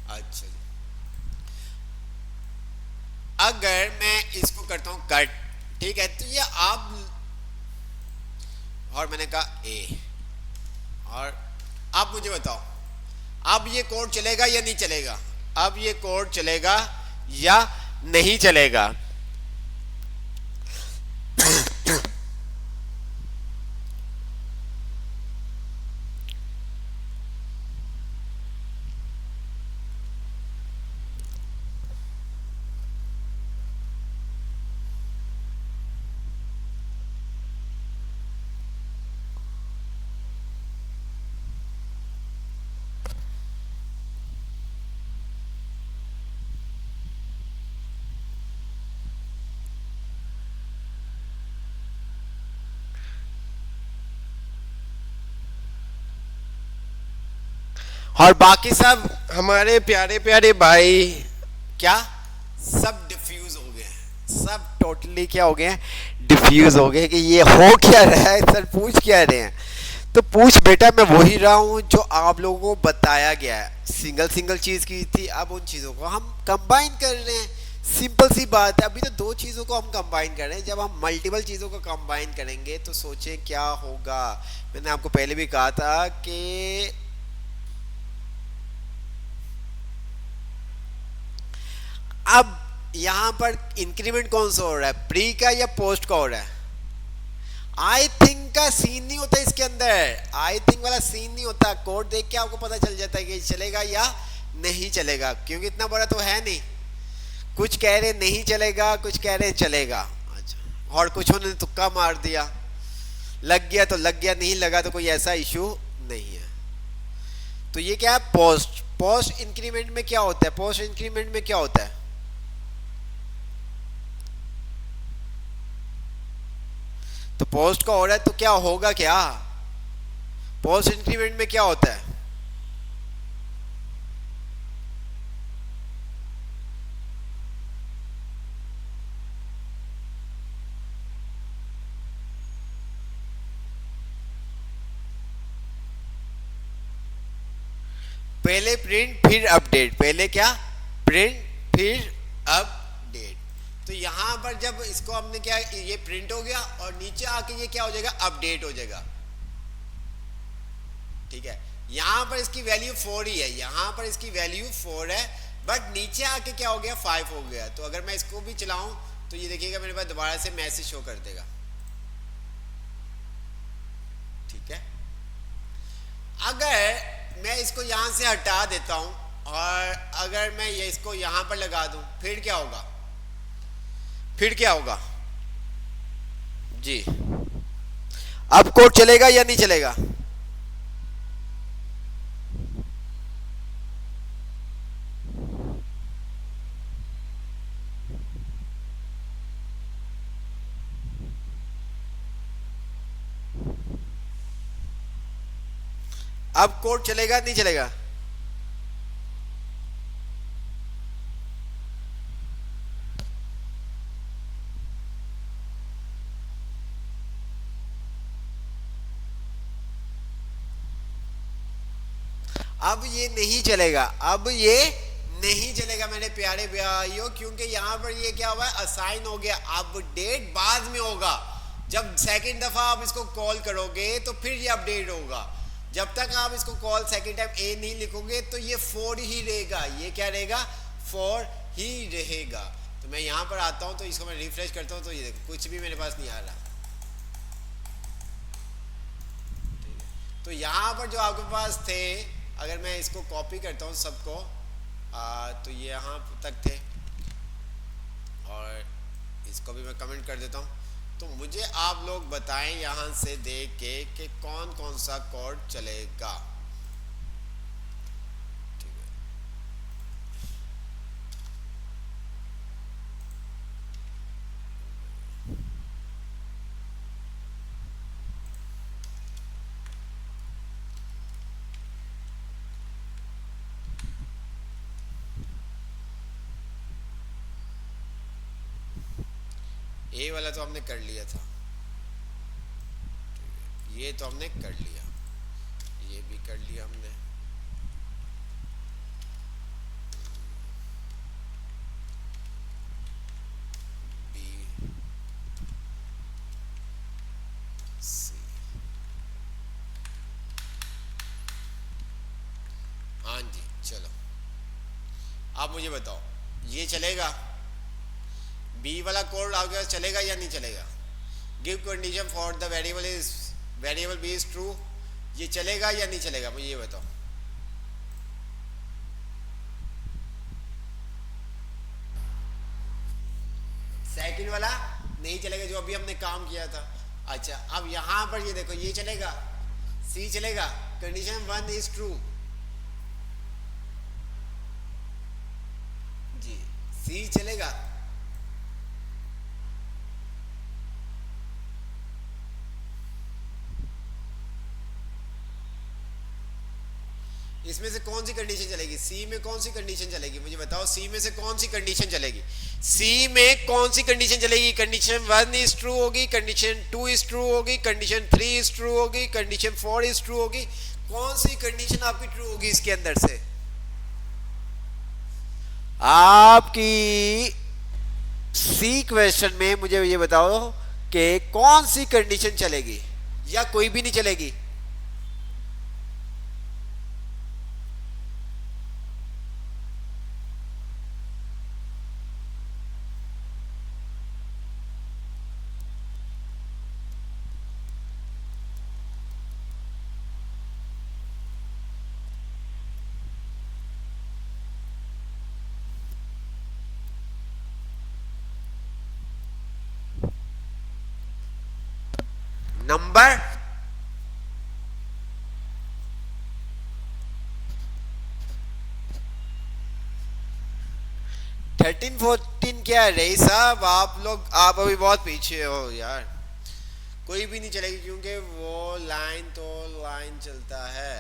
अच्छा जी, अगर मैं इसको करता हूं कट, ठीक है, तो ये आप और मैंने कहा ए, और आप मुझे बताओ अब ये कोड चलेगा या नहीं चलेगा, अब ये कोड चलेगा या नहीं चलेगा। और बाकी सब हमारे प्यारे प्यारे भाई क्या सब डिफ्यूज हो गए हैं, सब टोटली क्या हो गए हैं, डिफ्यूज हो गए कि ये हो क्या रहा है सर, पूछ क्या रहे हैं। तो पूछ बेटा मैं वही रहा हूँ जो आप लोगों को बताया गया है, सिंगल सिंगल चीज़ की थी, अब उन चीज़ों को हम कंबाइन कर रहे हैं, सिंपल सी बात है। अभी तो दो चीज़ों को हम कंबाइन कर रहे हैं, जब हम मल्टीपल चीज़ों को कंबाइन करेंगे तो सोचें क्या होगा। मैंने आपको पहले भी कहा था कि अब यहां पर इंक्रीमेंट कौन सा हो रहा है, प्री का या पोस्ट का हो रहा है? आई थिंक का सीन नहीं होता इसके अंदर, आई थिंक वाला सीन नहीं होता, कोड देख के आपको पता चल जाता है कि चलेगा या नहीं चलेगा, क्योंकि इतना बड़ा तो है नहीं। कुछ कह रहे नहीं चलेगा, कुछ कह रहे चलेगा, अच्छा, और कुछ उन्होंने तुक्का मार दिया, लग गया तो लग गया, नहीं लगा तो कोई ऐसा इशू नहीं है। तो ये क्या है पोस्ट, पोस्ट इंक्रीमेंट में क्या होता है, पोस्ट इंक्रीमेंट में क्या होता है, तो पोस्ट का हो रहा है तो क्या होगा, क्या पोस्ट इंक्रीमेंट में क्या होता है, पहले प्रिंट फिर अपडेट, पहले क्या, प्रिंट फिर अपडेट। तो यहां पर जब इसको हमने क्या, ये प्रिंट हो गया और नीचे आके ये क्या हो जाएगा, अपडेट हो जाएगा। ठीक है, यहां पर इसकी वैल्यू 4 ही है, यहां पर इसकी वैल्यू 4 है, बट नीचे आके क्या हो गया, 5 हो गया। तो अगर मैं इसको भी चलाऊं तो ये देखिएगा मेरे पास दोबारा से मैसेज शो कर देगा। ठीक है, अगर मैं इसको यहां से हटा देता हूं और अगर मैं ये इसको यहां पर लगा दूं, फिर क्या होगा, फिर क्या होगा जी, अब कोड चलेगा या नहीं चलेगा? अब कोड चलेगा नहीं चलेगा? अब ये नहीं चलेगा, अब ये नहीं चलेगा मेरे प्यारे भाइयों, क्योंकि यहां पर ये क्या हुआ है, असाइन हो गया। अपडेट बाद में होगा, जब सेकंड दफा आप इसको कॉल करोगे तो फिर ये अपडेट होगा। जब तक आप इसको कॉल सेकंड टाइम ए नहीं लिखोगे तो ये 4 ही रहेगा, ये क्या रहेगा, 4 ही रहेगा। तो मैं यहां पर आता हूं तो इसको मैं रिफ्रेश करता हूं तो ये देखो कुछ भी मेरे पास नहीं आ रहा। तो यहां पर जो आपके पास थे, अगर मैं इसको कॉपी करता हूं सबको, तो ये यहाँ तक थे और इसको भी मैं कमेंट कर देता हूँ। तो मुझे आप लोग बताएं यहाँ से देख के कि कौन कौन सा कोड चलेगा। ठीक है, ए वाला तो हमने कर लिया था, ये तो हमने कर लिया, ये भी कर लिया हमने। बी सी, हाँ जी चलो, आप मुझे बताओ ये चलेगा, बी वाला कोड आपके पास चलेगा या नहीं चलेगा? Give condition for the variable B is true, ये चलेगा या नहीं चलेगा, मुझे ये बताओ। सेकंड वाला नहीं चलेगा जो अभी हमने काम किया था। अच्छा, अब यहां पर ये देखो, ये चलेगा, सी चलेगा, कंडीशन 1 इज ट्रू जी, सी चलेगा। इसमें से कौन सी कंडीशन चलेगी, सी में कौन सी कंडीशन चलेगी, मुझे बताओ। सी में से कौन सी कंडीशन चलेगी, सी में कौन सी कंडीशन चलेगी? कंडीशन 1 इज ट्रू होगी, कंडीशन 2 इज ट्रू होगी, कंडीशन 3 इज ट्रू होगी, कंडीशन 4 इज ट्रू होगी। कौन सी कंडीशन आपकी ट्रू होगी इसके अंदर से? आपकी सी क्वेश्चन में मुझे ये बताओ कि कौन सी कंडीशन चलेगी या कोई भी नहीं चलेगी? नंबर 13 14 क्या है रही साहब, आप लोग आप अभी बहुत पीछे हो यार। कोई भी नहीं चलेगी क्योंकि वो लाइन तो लाइन चलता है।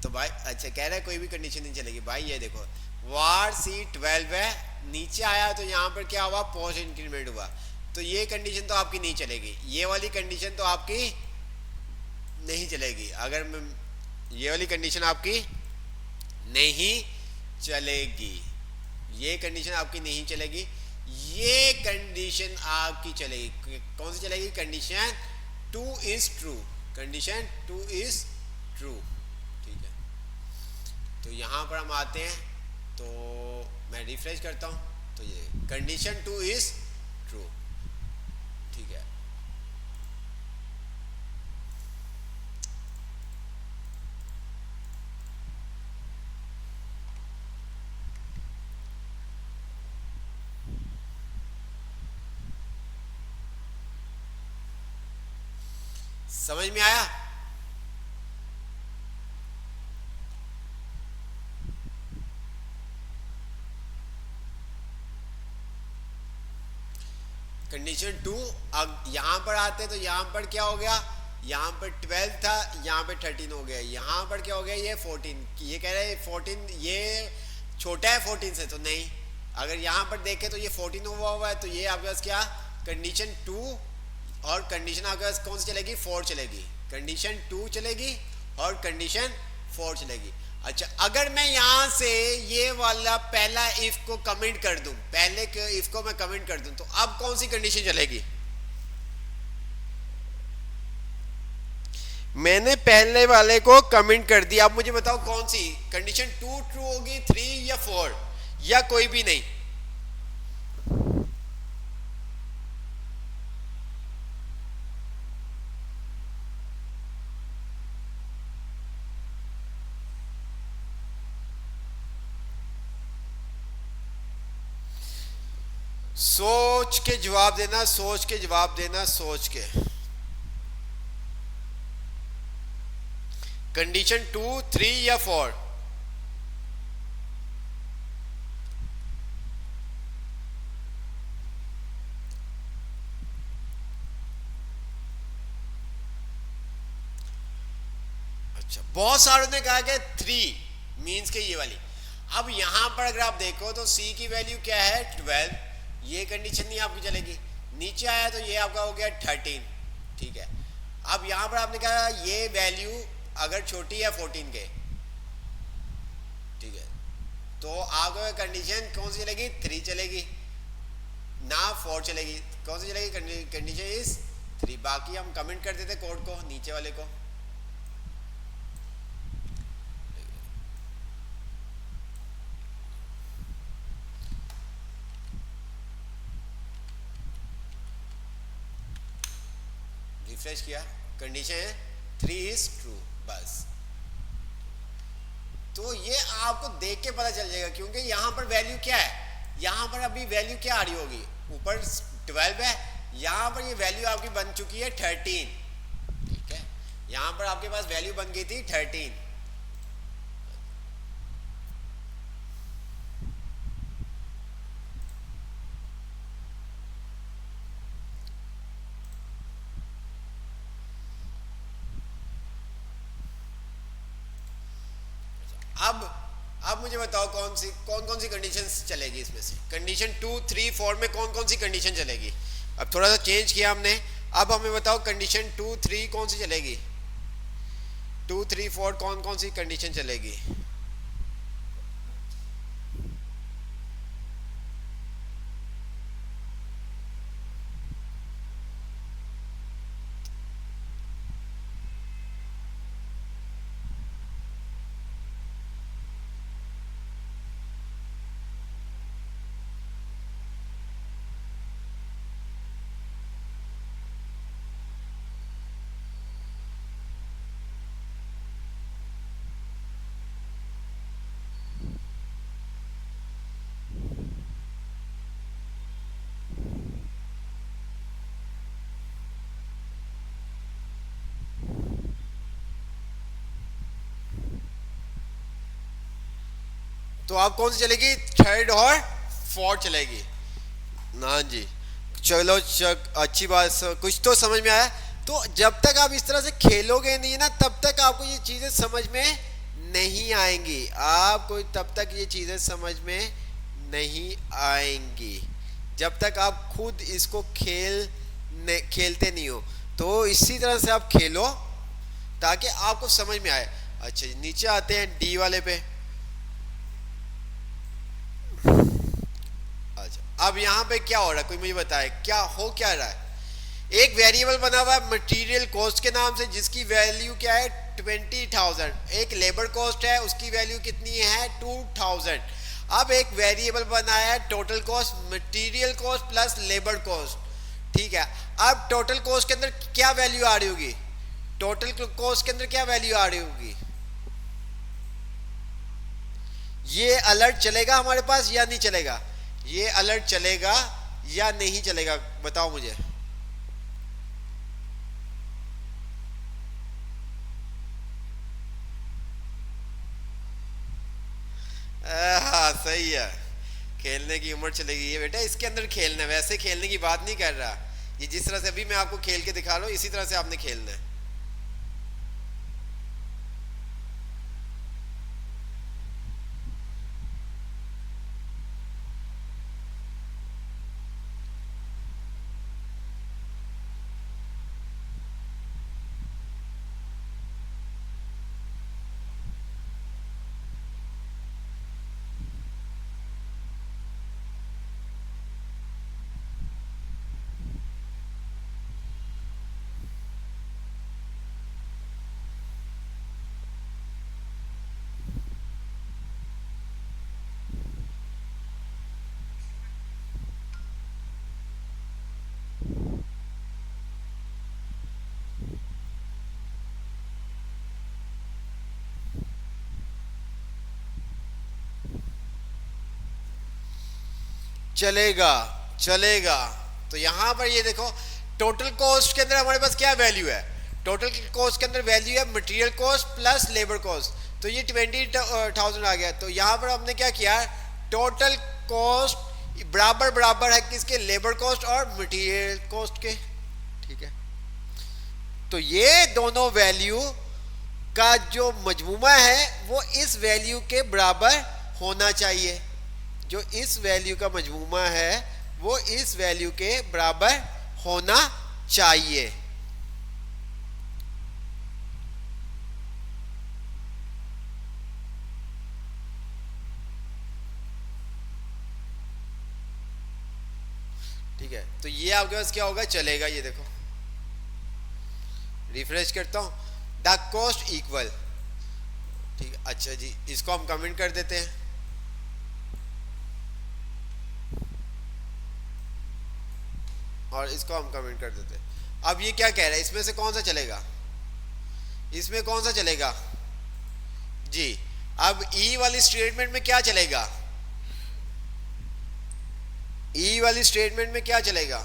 तो भाई अच्छा कह रहा है कोई भी कंडीशन नहीं चलेगी। भाई ये देखो वार सी 12 है, नीचे आया तो यहाँ पर क्या हुआ, पोस्ट इंक्रीमेंट हुआ, तो ये कंडीशन तो आपकी नहीं चलेगी, ये वाली कंडीशन तो आपकी नहीं चलेगी। अगर मैं ये वाली कंडीशन आपकी नहीं चलेगी, ये कंडीशन आपकी नहीं चलेगी, ये कंडीशन आपकी चलेगी। कौन सी चलेगी? Condition 2 is true, condition 2 is true. ठीक है, तो यहां पर हम आते हैं, तो मैं रिफ्रेश करता हूं, तो ये कंडीशन 2 इज ट्रू। ठीक है, समझ में आया? कंडीशन 2, अब यहां पर आते हैं, तो यहां पर क्या हो गया? यहां पर 12 था, यहां पे 13 हो गया, यहां पर क्या हो गया? ये 14, ये कह रहे हैं 14 ये छोटा है 14 से, तो नहीं। अगर यहां पर देखें तो ये 14 हुआ है, तो ये आपके पास क्या? कंडीशन 2, और कंडीशन आपके पास कौन सी चलेगी? 4 चलेगी। कंडीशन 2 चलेगी और कंडीशन 4 चलेगी। अच्छा, अगर मैं यहां से ये वाला पहला इफ को कमेंट कर दूं, पहले के इफ को मैं कमेंट कर दूं, तो अब कौन सी कंडीशन चलेगी? मैंने पहले वाले को कमेंट कर दिया, अब मुझे बताओ कौन सी कंडीशन 2 ट्रू होगी, 3 या 4, या कोई भी नहीं? सोच के जवाब देना, सोच के जवाब देना, सोच के। कंडीशन 2, 3 या 4? अच्छा, बहुत सारों ने कहा कि 3 मीन्स के ये वाली। अब यहां पर अगर आप देखो तो सी की वैल्यू क्या है? 12, ये कंडीशन नहीं आपकी चलेगी। नीचे आया तो ये आपका हो गया 13। ठीक है, अब यहां पर आपने कहा ये वैल्यू अगर छोटी है 14 के, ठीक है, तो आपको कंडीशन कौन सी चलेगी? 3 चलेगी ना 4 चलेगी। कौन सी चलेगी? Condition is 3। बाकी हम कमेंट कर देते कोड को, नीचे वाले को। रिफ्रेश किया, कंडीशन है 3 इज ट्रू, बस। तो ये आपको देख के पता चल जाएगा, क्योंकि यहां पर वैल्यू क्या है? यहां पर अभी वैल्यू क्या आ रही होगी? ऊपर 12 है, यहां पर ये वैल्यू आपकी बन चुकी है 13। ठीक है, यहां पर आपके पास वैल्यू बन गई थी 13। अब मुझे बताओ कौन कौन सी कंडीशंस चलेगी इसमें से? कंडीशन 2, 3, 4 में कौन कौन सी कंडीशन चलेगी? अब थोड़ा सा चेंज किया हमने। अब हमें बताओ कंडीशन 2, 3 कौन सी चलेगी? 2, 3, 4 कौन कौन सी कंडीशन चलेगी? तो आप कौन सी चलेगी? थर्ड और फोर्थ चलेगी ना जी? चलो अच्छी बात, कुछ तो समझ में आया। तो जब तक आप इस तरह से खेलोगे नहीं ना, तब तक आपको ये चीजें समझ में नहीं आएंगी। आपको तब तक ये चीजें समझ में नहीं आएंगी जब तक आप खुद इसको खेलते नहीं हो। तो इसी तरह से आप खेलो ताकि आपको समझ में आए। अच्छा, नीचे आते हैं डी वाले पे। अब यहाँ पे क्या हो रहा है, कोई मुझे बताए क्या हो क्या रहा है। एक वेरिएबल बना हुआ है मटेरियल कॉस्ट के नाम से, जिसकी वैल्यू क्या है 20,000। एक लेबर कॉस्ट है, उसकी वैल्यू कितनी है 2,000। अब एक वेरिएबल बनाया है total cost, material cost plus labour cost, ठीक है। अब टोटल कॉस्ट के अंदर क्या वैल्यू आ रही होगी, टोटल कॉस्ट के अंदर क्या वैल्यू आ रही होगी। ये अलर्ट चलेगा हमारे पास या नहीं चलेगा, ये अलर्ट चलेगा या नहीं चलेगा, बताओ मुझे। हाँ सही है, खेलने की उम्र चलेगी ये बेटा, इसके अंदर खेलना है, वैसे खेलने की बात नहीं कर रहा। ये जिस तरह से अभी मैं आपको खेल के दिखा रहा हूँ इसी तरह से आपने खेलना है। चलेगा चलेगा। तो यहां पर ये देखो, टोटल कॉस्ट के अंदर हमारे पास क्या वैल्यू है, टोटल कॉस्ट के अंदर वैल्यू है material cost plus labour cost, तो ये 20,000 आ गया। तो यहां पर हमने क्या किया, टोटल कॉस्ट बराबर बराबर है किसके, लेबर कॉस्ट और मटेरियल कॉस्ट के, ठीक है। तो ये दोनों वैल्यू का जो मजमूमा है वो इस वैल्यू के बराबर होना चाहिए, जो इस वैल्यू का मजमूमा है वो इस वैल्यू के बराबर होना चाहिए। ठीक है, तो ये आपके पास क्या होगा, चलेगा। ये देखो रिफ्रेश करता हूं, द कॉस्ट इक्वल, ठीक है। अच्छा जी, इसको हम कमेंट कर देते हैं, और इसको हम कमेंट कर देते हैं। अब ये क्या कह रहा है, इसमें से कौन सा चलेगा, इसमें कौन सा चलेगा जी। अब ई वाली स्टेटमेंट में क्या चलेगा, ई वाली स्टेटमेंट में क्या चलेगा,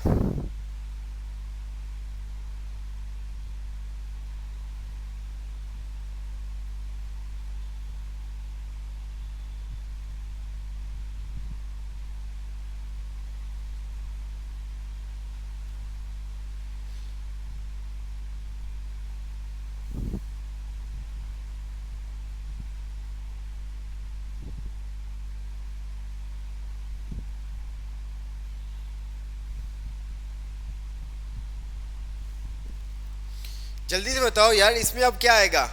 जल्दी से बताओ यार, इसमें अब क्या आएगा,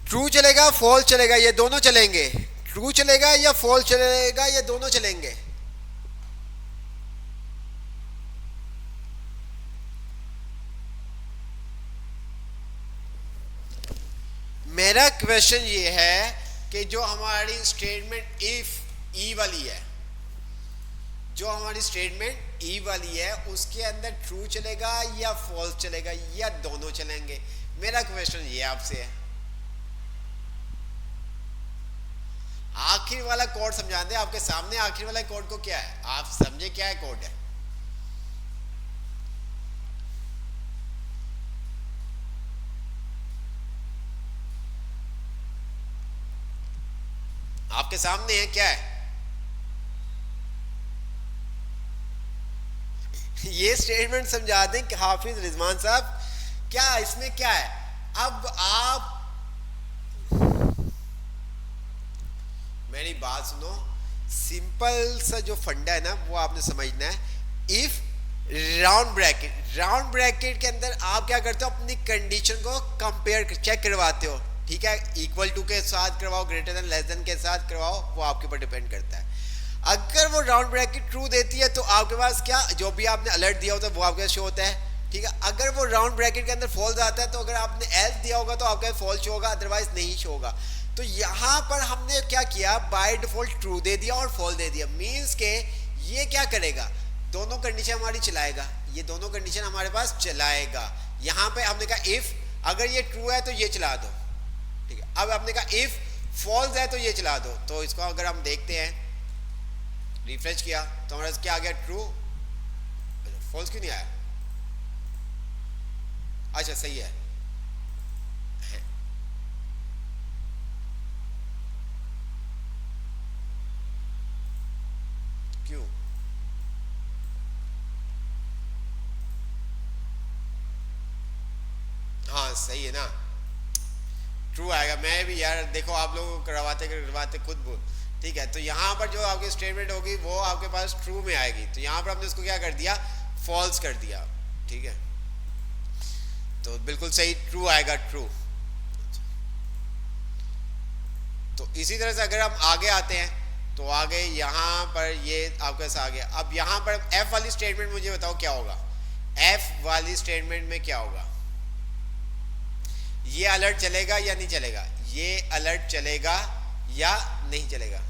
ट्रू चलेगा फॉल्स चलेगा, ये दोनों चलेंगे, ट्रू चलेगा या फॉल्स चलेगा, ये दोनों चलेंगे। मेरा क्वेश्चन ये है कि जो हमारी स्टेटमेंट इफ ई वाली है, जो हमारी स्टेटमेंट ई वाली है उसके अंदर ट्रू चलेगा या फॉल्स चलेगा या दोनों चलेंगे। मेरा क्वेश्चन ये आपसे है। आखिर वाला कोड समझा दे, आपके सामने आखिर वाला कोड को क्या है, आप समझे क्या है कोड है। आपके सामने है क्या है, ये स्टेटमेंट समझा दें कि हाफिज रिजवान साहब, क्या इसमें क्या है। अब आप मेरी बात सुनो, सिंपल सा जो फंडा है ना वो आपने समझना है। If round bracket, round bracket के अंदर आप क्या करते हो, अपनी कंडीशन को कंपेयर चेक करवाते हो, ठीक है, इक्वल टू के साथ करवाओ, ग्रेटर देन लेस देन के साथ करवाओ, वो आपके ऊपर डिपेंड करता है। अगर वो राउंड ब्रैकेट ट्रू देती है तो आपके पास क्या, जो भी आपने अलर्ट दिया होता है वो आपके पास शो होता है। ठीक है, अगर वो राउंड ब्रैकेट के अंदर फॉल्स आता है तो अगर आपने एल्स दिया होगा तो आपका फॉल्स शो होगा, अदरवाइज नहीं शो होगा। तो यहाँ पर हमने क्या किया, बाय डिफॉल्ट ट्रू दे दिया और फॉल्स दे दिया। मीन्स के ये क्या करेगा, दोनों कंडीशन हमारी चलाएगा, ये दोनों कंडीशन हमारे पास चलाएगा। यहाँ पे हमने कहा इफ अगर ये ट्रू है तो ये चला दो, ठीक है। अब हमने कहा इफ फॉल्स है तो ये चला दो। तो इसको अगर हम देखते हैं, रिफ्रेश किया तो हमारे क्या आ गया, ट्रू। फॉल्स क्यों नहीं आया, अच्छा सही है, क्यों, हाँ सही है ना, ट्रू आएगा। मैं भी यार देखो आप लोगों को करवाते खुद बोल, ठीक है। तो यहाँ पर जो आपकी स्टेटमेंट होगी वो आपके पास ट्रू में आएगी, तो यहाँ पर हमने उसको क्या कर दिया, फॉल्स कर दिया, ठीक है। तो बिल्कुल सही, ट्रू आएगा, ट्रू। तो इसी तरह से अगर हम आगे आते हैं तो आगे यहाँ पर ये आपके साथ आ गया। अब यहाँ पर एफ वाली स्टेटमेंट मुझे बताओ क्या होगा, एफ वाली स्टेटमेंट में क्या होगा, ये अलर्ट चलेगा या नहीं चलेगा, ये अलर्ट चलेगा या नहीं चलेगा।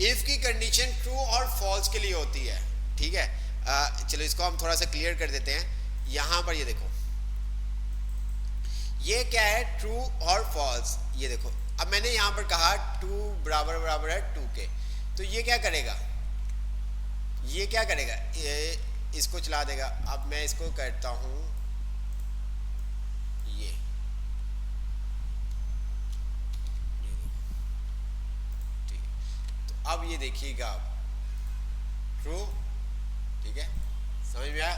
इफ की कंडीशन ट्रू और फॉल्स के लिए होती है, ठीक है। चलो इसको हम थोड़ा सा क्लियर कर देते हैं। यहां पर ये देखो, ये क्या है, ट्रू और फॉल्स। ये देखो, अब मैंने यहां पर कहा टू बराबर बराबर है टू के, तो ये क्या करेगा, ये क्या करेगा, ये इसको चला देगा। अब मैं इसको करता हूं ये, ठीक है। तो अब ये देखिएगा आप, ट्रू, ठीक है, समझ में आया।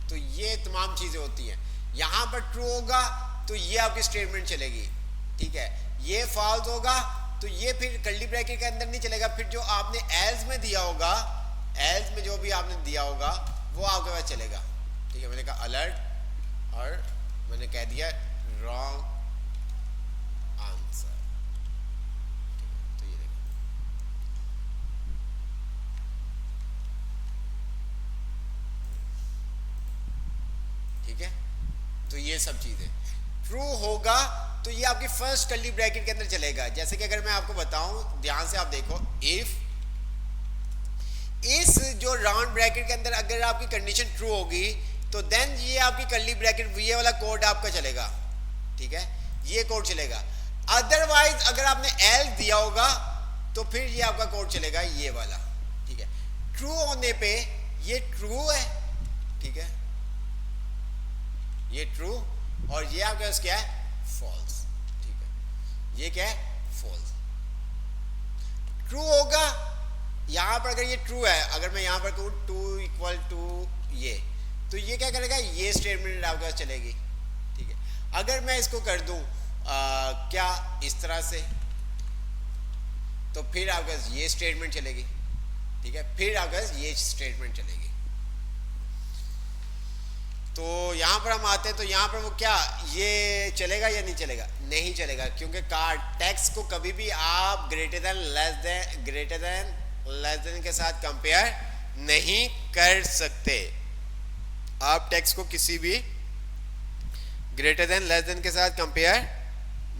तो ये तमाम चीजें होती हैं। यहां पर ट्रू होगा तो ये आपकी स्टेटमेंट चलेगी, ठीक है। ये फॉल्स होगा तो ये फिर कर्ली ब्रैकेट के अंदर नहीं चलेगा, फिर जो आपने एल्स में दिया होगा, एल्स में जो भी आपने दिया होगा वो आपके पास चलेगा, ठीक है। मैंने कहा अलर्ट और मैंने कह दिया रॉन्ग आंसर, ठीक है। तो ये देखो, ठीक है। तो ये सब चीजें ट्रू होगा तो ये आपकी फर्स्ट कर्ली ब्रैकेट के अंदर चलेगा। जैसे कि अगर मैं आपको बताऊं, ध्यान से आप देखो, इफ इस जो राउंड ब्रैकेट के अंदर अगर आपकी कंडीशन ट्रू होगी तो देन ये आपकी कर्ली ब्रैकेट, ये वाला कोड आपका चलेगा, ठीक है, ये कोड चलेगा। अदरवाइज अगर आपने एल दिया होगा तो फिर ये आपका कोड चलेगा, ये वाला, ठीक है। ट्रू होने पे ये ट्रू है, ठीक है, ये ट्रू, और ये आपके पास क्या है, फॉल्स, ठीक है। ये क्या है, फॉल्स। ट्रू होगा यहां पर, अगर ये ट्रू है, अगर मैं यहां पर कहूं टू इक्वल टू ये, तो ये क्या करेगा, ये स्टेटमेंट आपके पास चलेगी, ठीक है। अगर मैं इसको कर दूं क्या इस तरह से, तो फिर आपके पास ये स्टेटमेंट चलेगी, ठीक है, फिर आपके पास ये स्टेटमेंट चलेगी। तो यहां पर हम आते हैं, तो यहां पर वो क्या, ये चलेगा या नहीं चलेगा, नहीं चलेगा, क्योंकि टेक्स्ट को कभी भी आप ग्रेटर देन लेस देन के साथ कंपेयर नहीं कर सकते। आप टेक्स्ट को किसी भी ग्रेटर देन लेस देन के साथ कंपेयर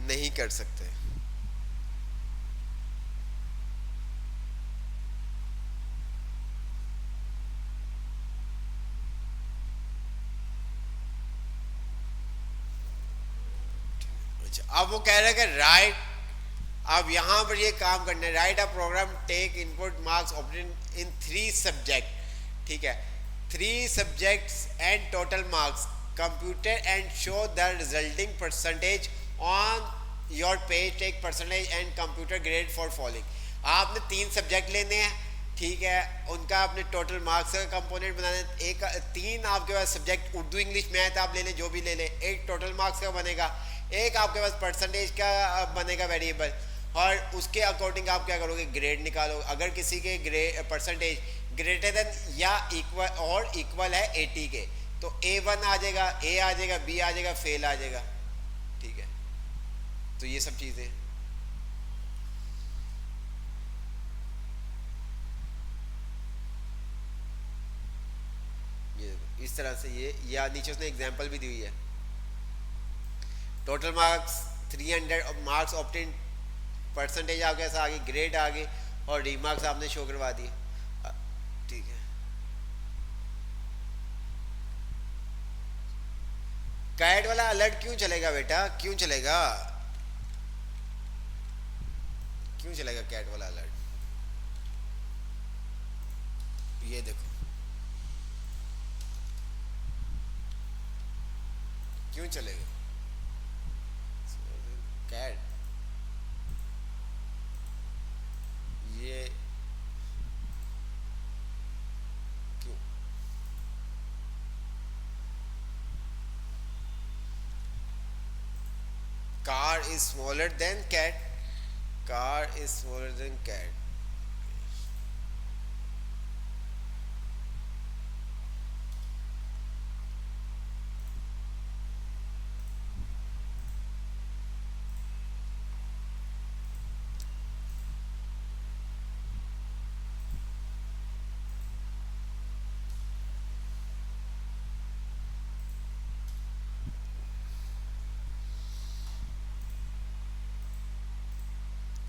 नहीं कर सकते। अब वो कह रहे हैं कि राइट, अब यहां पर ये काम करना है, write a program take input marks obtain in 3 subject, ठीक है, 3 subjects and total marks computer and show the resulting percentage on your page, take percentage and computer grade for following. आपने 3 सब्जेक्ट लेने हैं, ठीक है, उनका आपने टोटल मार्क्स का कंपोनेंट बनाना है। एक 3 आपके पास सब्जेक्ट, उर्दू इंग्लिश मैथ आप ले लें, जो भी ले लें, एक टोटल मार्क्स का बनेगा, एक आपके पास परसेंटेज का बनेगा वेरिएबल, और उसके अकॉर्डिंग आप क्या करोगे, ग्रेड निकालोगे। अगर किसी के ग्रेड परसेंटेज ग्रेटर देन या इक्वल और इक्वल है 80 के, तो A1 आ जाएगा, A आ जाएगा, B आ जाएगा, फेल आ जाएगा। ठीक है, तो ये सब चीजें, ये देखो इस तरह से ये, या नीचे उसने एग्जांपल भी दी हुई है। Total marks 300 marks obtain, percentage आपके ऐसा आगे, ग्रेड आगे, और रीमार्क्स आपने शो करवा दिए। ठीक है, कैट वाला अलर्ट क्यों चलेगा बेटा, क्यों चलेगा, क्यों चलेगा कैट वाला अलर्ट? ये देखो क्यों चलेगा कैट, ये क्यों? Car is smaller than cat, car is smaller than cat.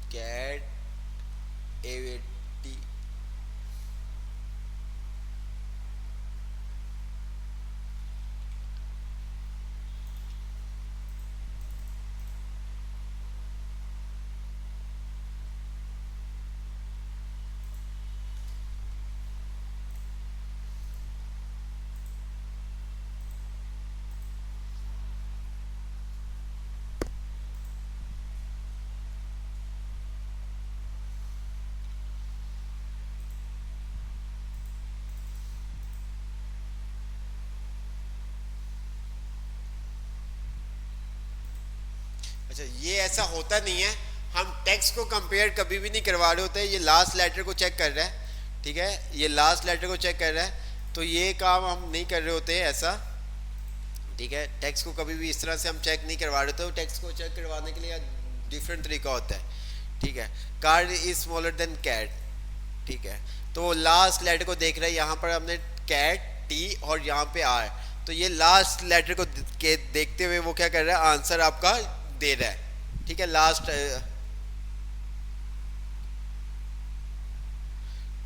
Cat eighty, अच्छा ये ऐसा होता नहीं है, हम टेक्स्ट को कंपेयर कभी भी नहीं करवा रहे होते, ये लास्ट लेटर को चेक कर रहा है। ठीक है, ये लास्ट लेटर को चेक कर रहा है, तो ये काम हम नहीं कर रहे होते हैं ऐसा। ठीक है, टेक्स्ट को कभी भी इस तरह से हम चेक नहीं करवा रहे होते, टेक्स्ट को चेक करवाने के लिए डिफरेंट तरीका होता है। ठीक है, car is smaller than cat. ठीक है, तो लास्ट लेटर को देख रहे हैं, यहाँ पर हमने कैट टी और यहाँ पे आर, तो ये लास्ट लेटर को देखते हुए वो क्या कर रहा है, आंसर आपका दे रहा है। ठीक है, लास्ट,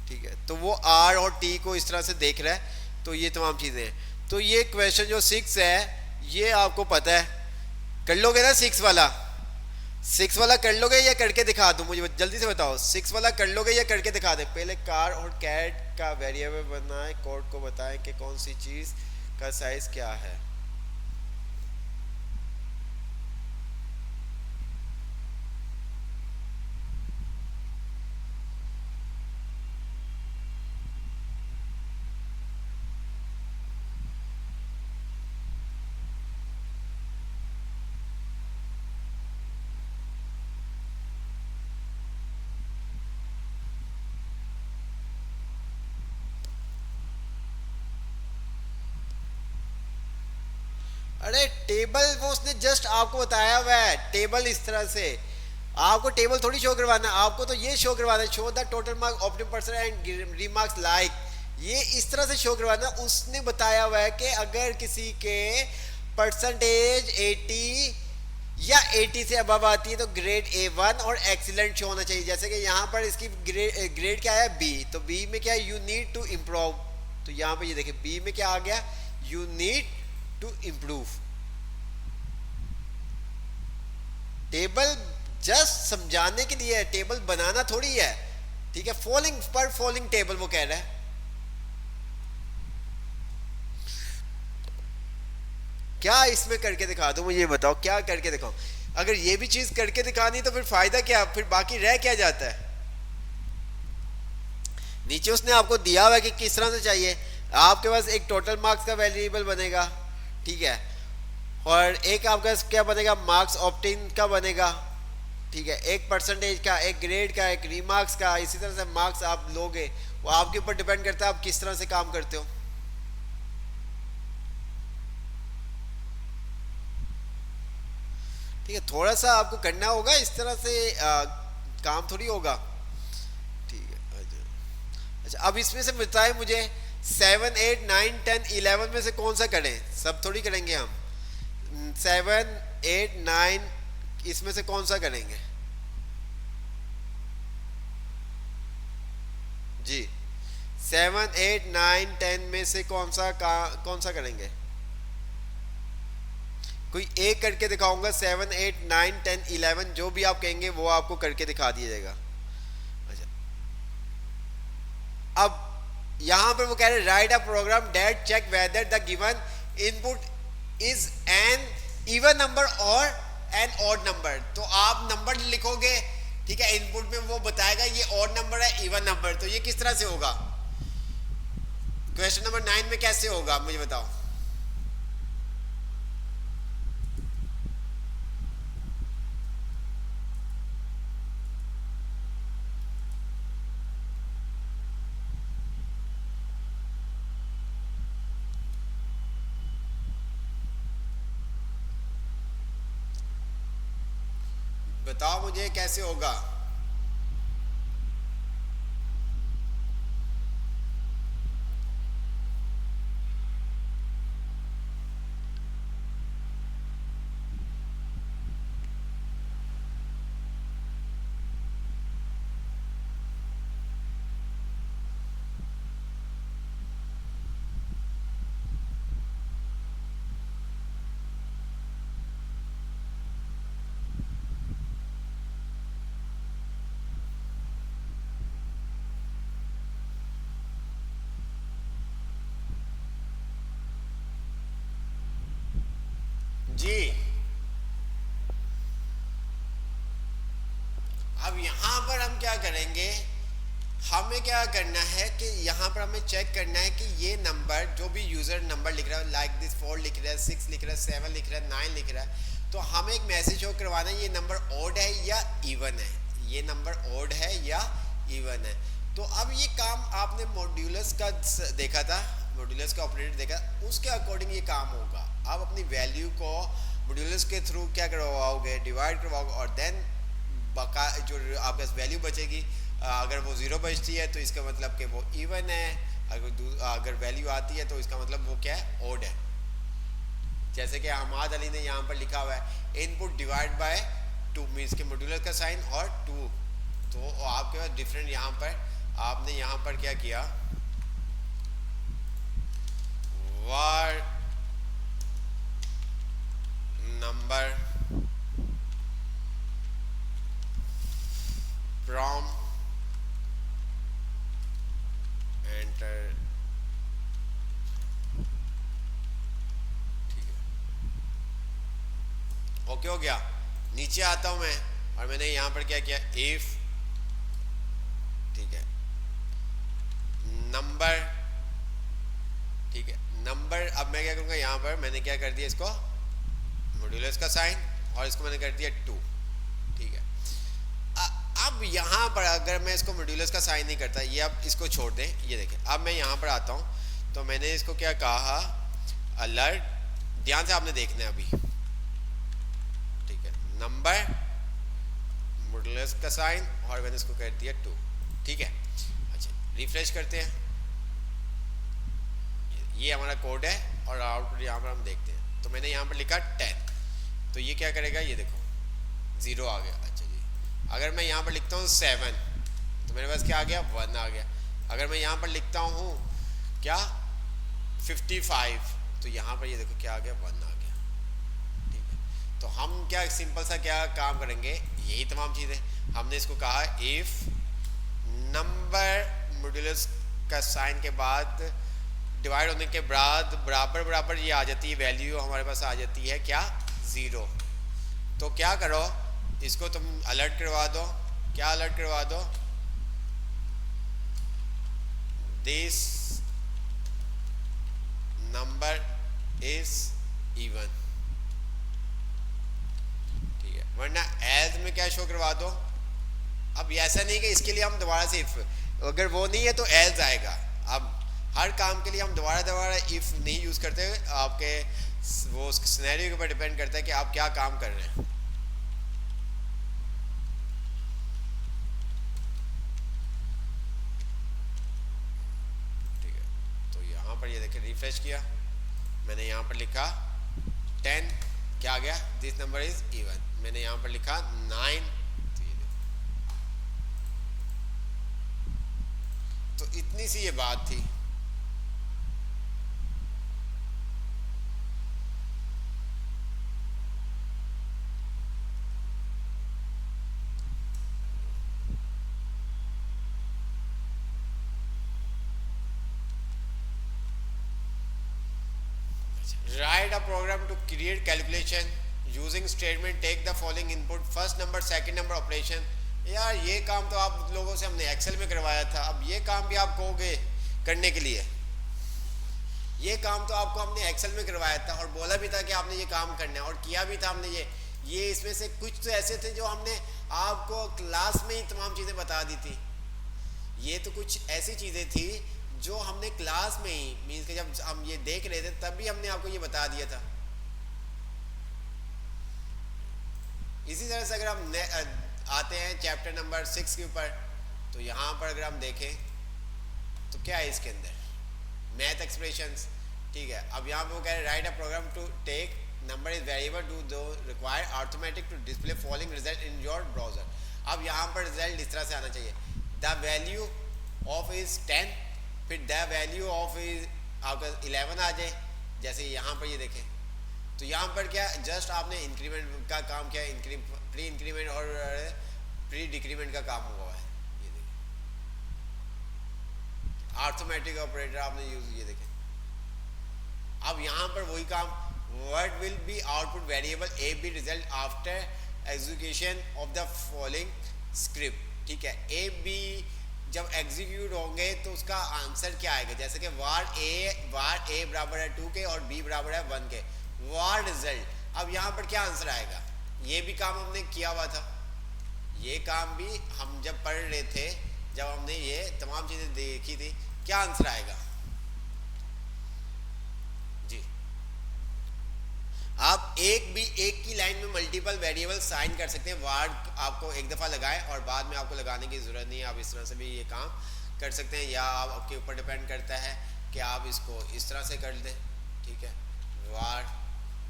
ठीक है, तो वो आर और टी को इस तरह से देख रहा है, तो ये तमाम चीजें हैं। तो ये क्वेश्चन जो 6 है ये आपको पता है, कर लोगे ना 6 वाला, 6 वाला कर लोगे या करके दिखा दूं, मुझे जल्दी से बताओ, 6 वाला कर लोगे या करके दिखा दे? पहले कार और कैट का वेरिएबल बनाए, कोड को बताएं कि कौन सी चीज का साइज क्या है। अरे टेबल वो उसने जस्ट आपको बताया हुआ है, टेबल इस तरह से, आपको टेबल थोड़ी शो करवाना, आपको तो ये शो करवाना है, show the total mark optimum person and remarks like, ये इस तरह से शो करवाना। उसने बताया हुआ है कि अगर किसी के परसेंटेज 80 या 80 से अबव आती है तो ग्रेड A1 और एक्सीलेंट शो होना चाहिए। जैसे कि यहाँ पर इसकी ग्रेड क्या है, बी, तो बी में क्या है, यू नीड टू इम्प्रूव, तो यहाँ पे ये देखिए बी में क्या आ गया, you need to improve. Table just समझाने के लिए है, टेबल बनाना थोड़ी है। ठीक है, फॉलोइंग पर फॉलोइंग टेबल वो कह रहा है। क्या इसमें करके दिखा दूं, मुझे ये बताओ क्या करके दिखाऊं? अगर ये भी चीज करके दिखानी तो फिर फायदा क्या, फिर बाकी रह क्या जाता है? नीचे उसने आपको दिया हुआ है कि किस तरह से चाहिए, आपके पास एक टोटल मार्क्स का वेरिएबल बनेगा। ठीक है, और एक आपका क्या बनेगा, मार्क्स ऑप्टेन का बनेगा। ठीक है, एक परसेंटेज का, एक ग्रेड का, एक रिमार्क्स का, इसी तरह से मार्क्स आप लोगे, वो आपके ऊपर डिपेंड करता है आप किस तरह से काम करते हो। ठीक है, थोड़ा सा आपको करना होगा, इस तरह से काम थोड़ी होगा। ठीक है, अच्छा अच्छा, अब इसमें से बताएं मुझे, 7 8 9 10 11 में से कौन सा करें? सब थोड़ी करेंगे हम। 7 8 9, इसमें से कौन सा करेंगे? जी, 7 8 9 10 में से कौन सा करेंगे? कोई एक करके दिखाऊंगा, 7 8 9 10 11, जो भी आप कहेंगे वो आपको करके दिखा दिया जाएगा। अच्छा, अब यहां पर वो कह रहे write a program that check whether the given input is an even number or an odd number. तो आप नंबर लिखोगे, ठीक है, इनपुट में वो बताएगा ये ऑड नंबर है इवन नंबर, तो ये किस तरह से होगा? क्वेश्चन नंबर 9 में कैसे होगा मुझे बताओ। बताओ मुझे कैसे होगा। जी, अब यहां पर हम क्या करेंगे, हमें क्या करना है कि यहाँ पर हमें चेक करना है कि ये नंबर जो भी यूजर नंबर लिख रहा है, लाइक दिस 4 लिख रहा है, 6 लिख रहा है, 7 लिख रहा है, 9 लिख रहा है, तो हमें एक मैसेज शो करवाना है ये नंबर ओड है या इवन है, ये नंबर ओड है या इवन है। तो अब ये काम आपने मॉड्यूलस का देखा था, मॉड्यूलस का ऑपरेटर देखा, उसके अकॉर्डिंग ये काम होगा। आप अपनी वैल्यू को मॉड्यूलस के थ्रू क्या करवाओगे, डिवाइड करवाओगे, और देन बका जो आपके पास वैल्यू बचेगी, अगर वो ज़ीरो बचती है तो इसका मतलब कि वो इवन है, अगर वैल्यू आती है तो इसका मतलब वो क्या है, ओड है। जैसे कि हमाद अली ने यहाँ पर लिखा हुआ है इनपुट डिवाइड बाय 2 मीन्स के मॉड्यूलर का साइन और 2, तो आपके पास डिफरेंट यहाँ पर आपने यहाँ पर क्या किया, वार नंबर फ्रॉम एंटर, ठीक है, ओके हो गया। नीचे आता हूं मैं और मैंने यहां पर क्या किया, इफ, ठीक है, नंबर, ठीक है, नंबर, अब मैं क्या करूंगा, यहां पर मैंने क्या कर दिया, इसको मॉड्यूलस का साइन और इसको मैंने कर दिया 2, ठीक है। अब यहाँ पर अगर मैं इसको मॉड्यूलस का साइन नहीं करता, ये अब इसको छोड़ दें, ये देखें, अब मैं यहाँ पर आता हूँ तो मैंने इसको क्या कहा, अलर्ट, ध्यान से आपने देखना है अभी, ठीक है, नंबर मॉड्यूलस का साइन और मैंने इसको कर दिया 2, ठीक है। अच्छा, रिफ्रेश करते हैं, ये हमारा कोड है और आउटपुट यहाँ पर हम देखते हैं, तो मैंने यहाँ पर लिखा 10, तो ये क्या करेगा, ये देखो 0 आ गया। अच्छा जी, अगर मैं यहाँ पर लिखता हूँ 7 तो मेरे पास क्या आ गया, 1 आ गया। अगर मैं यहाँ पर लिखता हूँ क्या 55, तो यहाँ पर ये देखो क्या आ गया, 1 आ गया, ठीक है। तो हम क्या सिंपल सा क्या काम करेंगे, यही तमाम चीज़ें हमने इसको कहा, इफ नंबर मॉड्यूलस का साइन के बाद डिवाइड होने के बाद बराबर बराबर ये आ जाती है, वैल्यू हमारे पास आ जाती है क्या, 0। तो क्या करो, इसको तुम अलर्ट करवा दो, क्या अलर्ट करवा दो, दिस नंबर इज इवन, ठीक है, वरना एज में क्या शो करवा दो। अब ऐसा नहीं कि इसके लिए हम दोबारा से इफ, अगर वो नहीं है तो एल्स आएगा। अब हर काम के लिए हम दोबारा दोबारा इफ नहीं यूज करते, आपके वो सिनेरियो के ऊपर डिपेंड करता है कि आप क्या काम कर रहे हैं। ठीक है, तो यहाँ पर ये देखिए रिफ्रेश किया, मैंने यहाँ पर लिखा 10, क्या आ गया, दिस नंबर इज इवन। मैंने यहाँ पर लिखा 9, तो इतनी सी ये बात थी। Write a program to create calculation using statement take the following input first number second number operation। यार ये काम तो आप लोगों से हमने एक्सेल में करवाया था, अब ये काम भी आप कहोगे करने के लिए। ये काम तो आपको हमने एक्सेल में करवाया था और बोला भी था कि आपने ये काम करना है और किया भी था हमने। ये इसमें से कुछ तो ऐसे थे जो हमने आपको क्लास में ही तमाम चीज़ें बता दी थी। ये तो कुछ ऐसी चीज़ें थी जो हमने क्लास में ही, मीन्स कि जब हम ये देख रहे थे तब भी हमने आपको ये बता दिया था। इसी तरह से अगर हम आते हैं चैप्टर नंबर 6 के ऊपर, तो यहाँ पर अगर हम देखें तो क्या है इसके अंदर, मैथ एक्सप्रेशंस। ठीक है, अब यहाँ पर वो कह रहे हैं write a program to take number is variable to do require automatic to display following result in your browser. अब यहाँ पर रिजल्ट इस तरह से आना चाहिए, द वैल्यू ऑफ इज 10, फिर द वैल्यू ऑफ इज आपका 11 आ जाए। जैसे यहाँ पर ये देखें तो यहाँ पर क्या जस्ट आपने इंक्रीमेंट का काम किया, प्री इंक्रीमेंट और प्री डिक्रीमेंट का काम हुआ है। ये देखें आर्थमेटिक ऑपरेटर आपने यूज, ये देखें। अब यहाँ पर वही काम, what will be output variable A B result after execution of the following script. ठीक है, ए बी जब एग्जीक्यूट होंगे तो उसका आंसर क्या आएगा, जैसे कि वार ए बराबर है 2 के और बी बराबर है 1 के, वार रिजल्ट। अब यहाँ पर क्या आंसर आएगा, ये भी काम हमने किया हुआ था। ये काम भी हम जब पढ़ रहे थे, जब हमने ये तमाम चीज़ें देखी थी, क्या आंसर आएगा जी। आप एक की लाइन में मल्टीपल वेरिएबल साइन कर सकते हैं। वार आपको एक दफ़ा लगाएं और बाद में आपको लगाने की ज़रूरत नहीं है, आप इस तरह से भी ये काम कर सकते हैं, या आप आपके ऊपर डिपेंड करता है कि आप इसको इस तरह से कर दें। ठीक है, वार,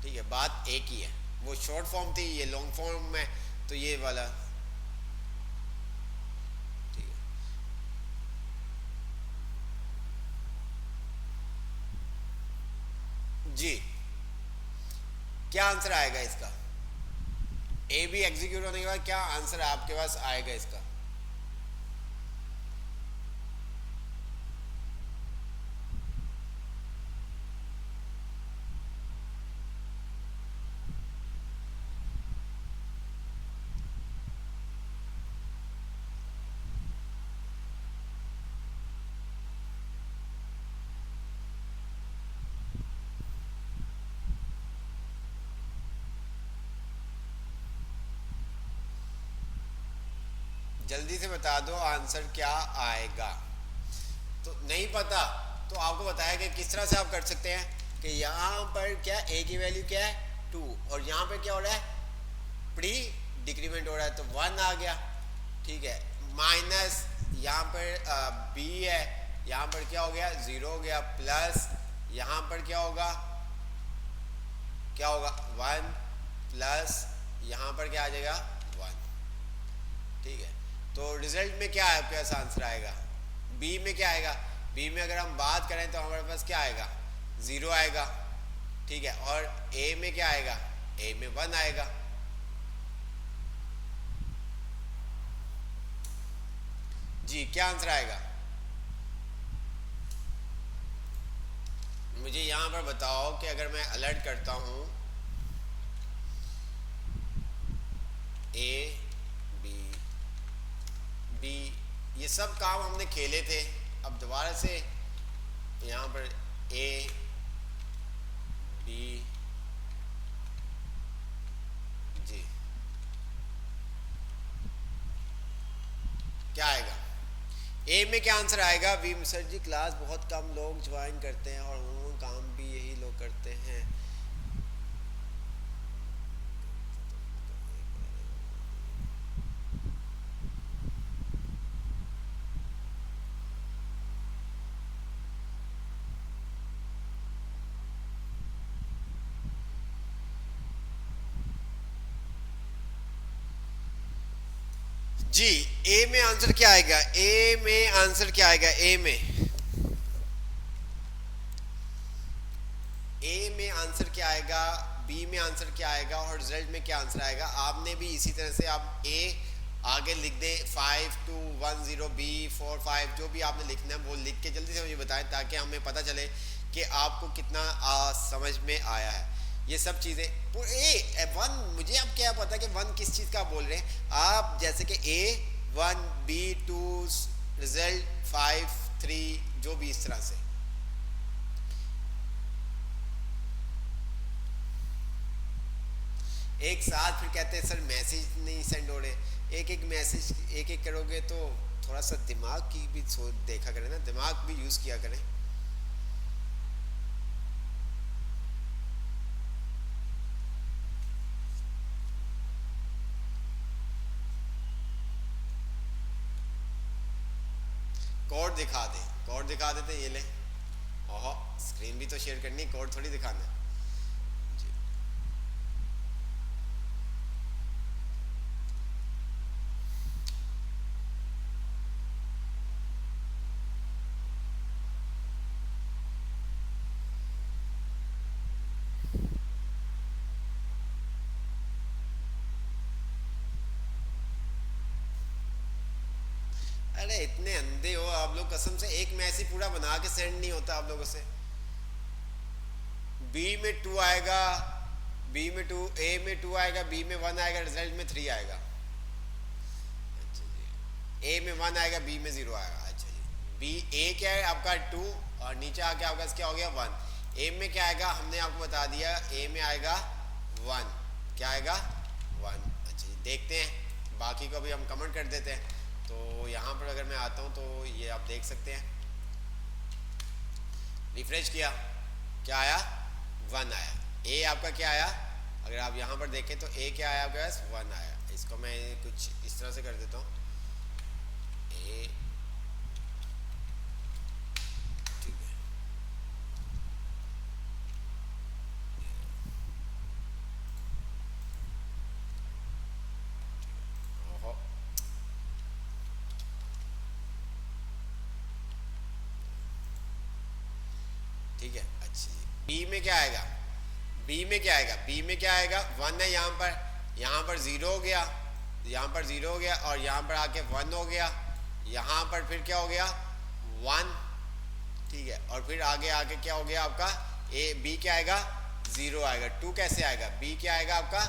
ठीक है, बात एक ही है। वो शॉर्ट फॉर्म थी, ये लॉन्ग फॉर्म में, तो ये वाला ठीक है। जी, क्या आंसर आएगा इसका, ए बी एग्जीक्यूट होने के बाद क्या आंसर आपके पास आएगा इसका। जल्दी से बता दो आंसर क्या आएगा। तो नहीं पता तो आपको बताया कि किस तरह से आप कर सकते हैं कि यहाँ पर क्या ए की वैल्यू क्या है 2 और यहाँ पर क्या हो रहा है प्री डिक्रीमेंट हो रहा है तो 1 आ गया। ठीक है, माइनस यहाँ पर बी है, यहाँ पर क्या हो गया 0 हो गया, प्लस यहाँ पर क्या होगा 1 प्लस यहाँ पर क्या आ जाएगा 1। ठीक है, तो रिजल्ट में क्या है आपके पास आंसर आएगा, बी में क्या आएगा, बी में अगर हम बात करें तो हमारे पास क्या आएगा 0 आएगा। ठीक है, और ए में क्या आएगा, ए में 1 आएगा। जी, क्या आंसर आएगा मुझे यहाँ पर बताओ कि अगर मैं अलर्ट करता हूँ ए बी बी, ये सब काम हमने खेले थे, अब दोबारा से यहाँ पर ए बी जी ए में क्या आंसर आएगा? वी सर जी क्लास बहुत कम लोग ज्वाइन करते हैं और उन्होंने काम भी यही लोग करते हैं। जी, ए में आंसर क्या आएगा? ए में आंसर क्या आएगा? ए में आंसर क्या आएगा? बी में आंसर क्या आएगा? और रिजल्ट में क्या आंसर आएगा? आपने भी इसी तरह से आप ए आगे लिख दें 5210 बी 45, जो भी आपने लिखना है वो लिख के जल्दी से मुझे बताएं ताकि हमें पता चले कि आपको कितना समझ में आया है। ये सब चीज़ें ए वन, मुझे अब क्या पता कि वन किस चीज़ का बोल रहे हैं आप, जैसे कि ए वन बी टू रिजल्ट 5 3 जो भी इस तरह से। एक साथ फिर कहते हैं सर मैसेज नहीं सेंड हो रहे। एक एक मैसेज एक एक करोगे तो थोड़ा सा दिमाग की भी देखा करें ना, दिमाग भी यूज़ किया करें। कोड दिखा दे, कोड दिखा देते, ये ले। ओहो, स्क्रीन भी तो शेयर करनी, कोड थोड़ी दिखाना है। अरे इतने अंधे हो आप लोग कसम से, एक मैसेज पूरा बना के सेंड नहीं होता आप लोगों से। बी में 2 आएगा, बी में 2, ए में 2 आएगा, बी में 1 आएगा, रिजल्ट में 3 आएगा। अच्छा जी, ए में 1 आएगा, बी में 0 आएगा। अच्छा जी, बी ए क्या है आपका 2 और नीचे आके आपका क्या हो गया 1। ए में क्या आएगा हमने आपको बता दिया, ए में आएगा 1। क्या आएगा 1। अच्छा जी, देखते हैं बाकी को भी हम कमेंट कर देते हैं। तो यहाँ पर अगर मैं आता हूँ तो ये आप देख सकते हैं, रिफ्रेश किया, क्या आया 1 आया। ए आपका क्या आया, अगर आप यहाँ पर देखें तो ए क्या आया आपके पास 1 आया। इसको मैं कुछ इस तरह से कर देता हूँ, ए ठीक है, ओहो ठीक है। अच्छा जी, बी में क्या आएगा, बी में क्या आएगा, बी में क्या आएगा 1 है यहाँ पर, यहाँ पर 0 हो गया, यहाँ पर 0 हो गया और यहाँ पर आके 1 हो गया, यहाँ पर फिर क्या हो गया 1। ठीक है, और फिर आगे आगे क्या हो गया आपका ए, बी क्या आएगा 0 आएगा। 2 कैसे आएगा, बी क्या आएगा आपका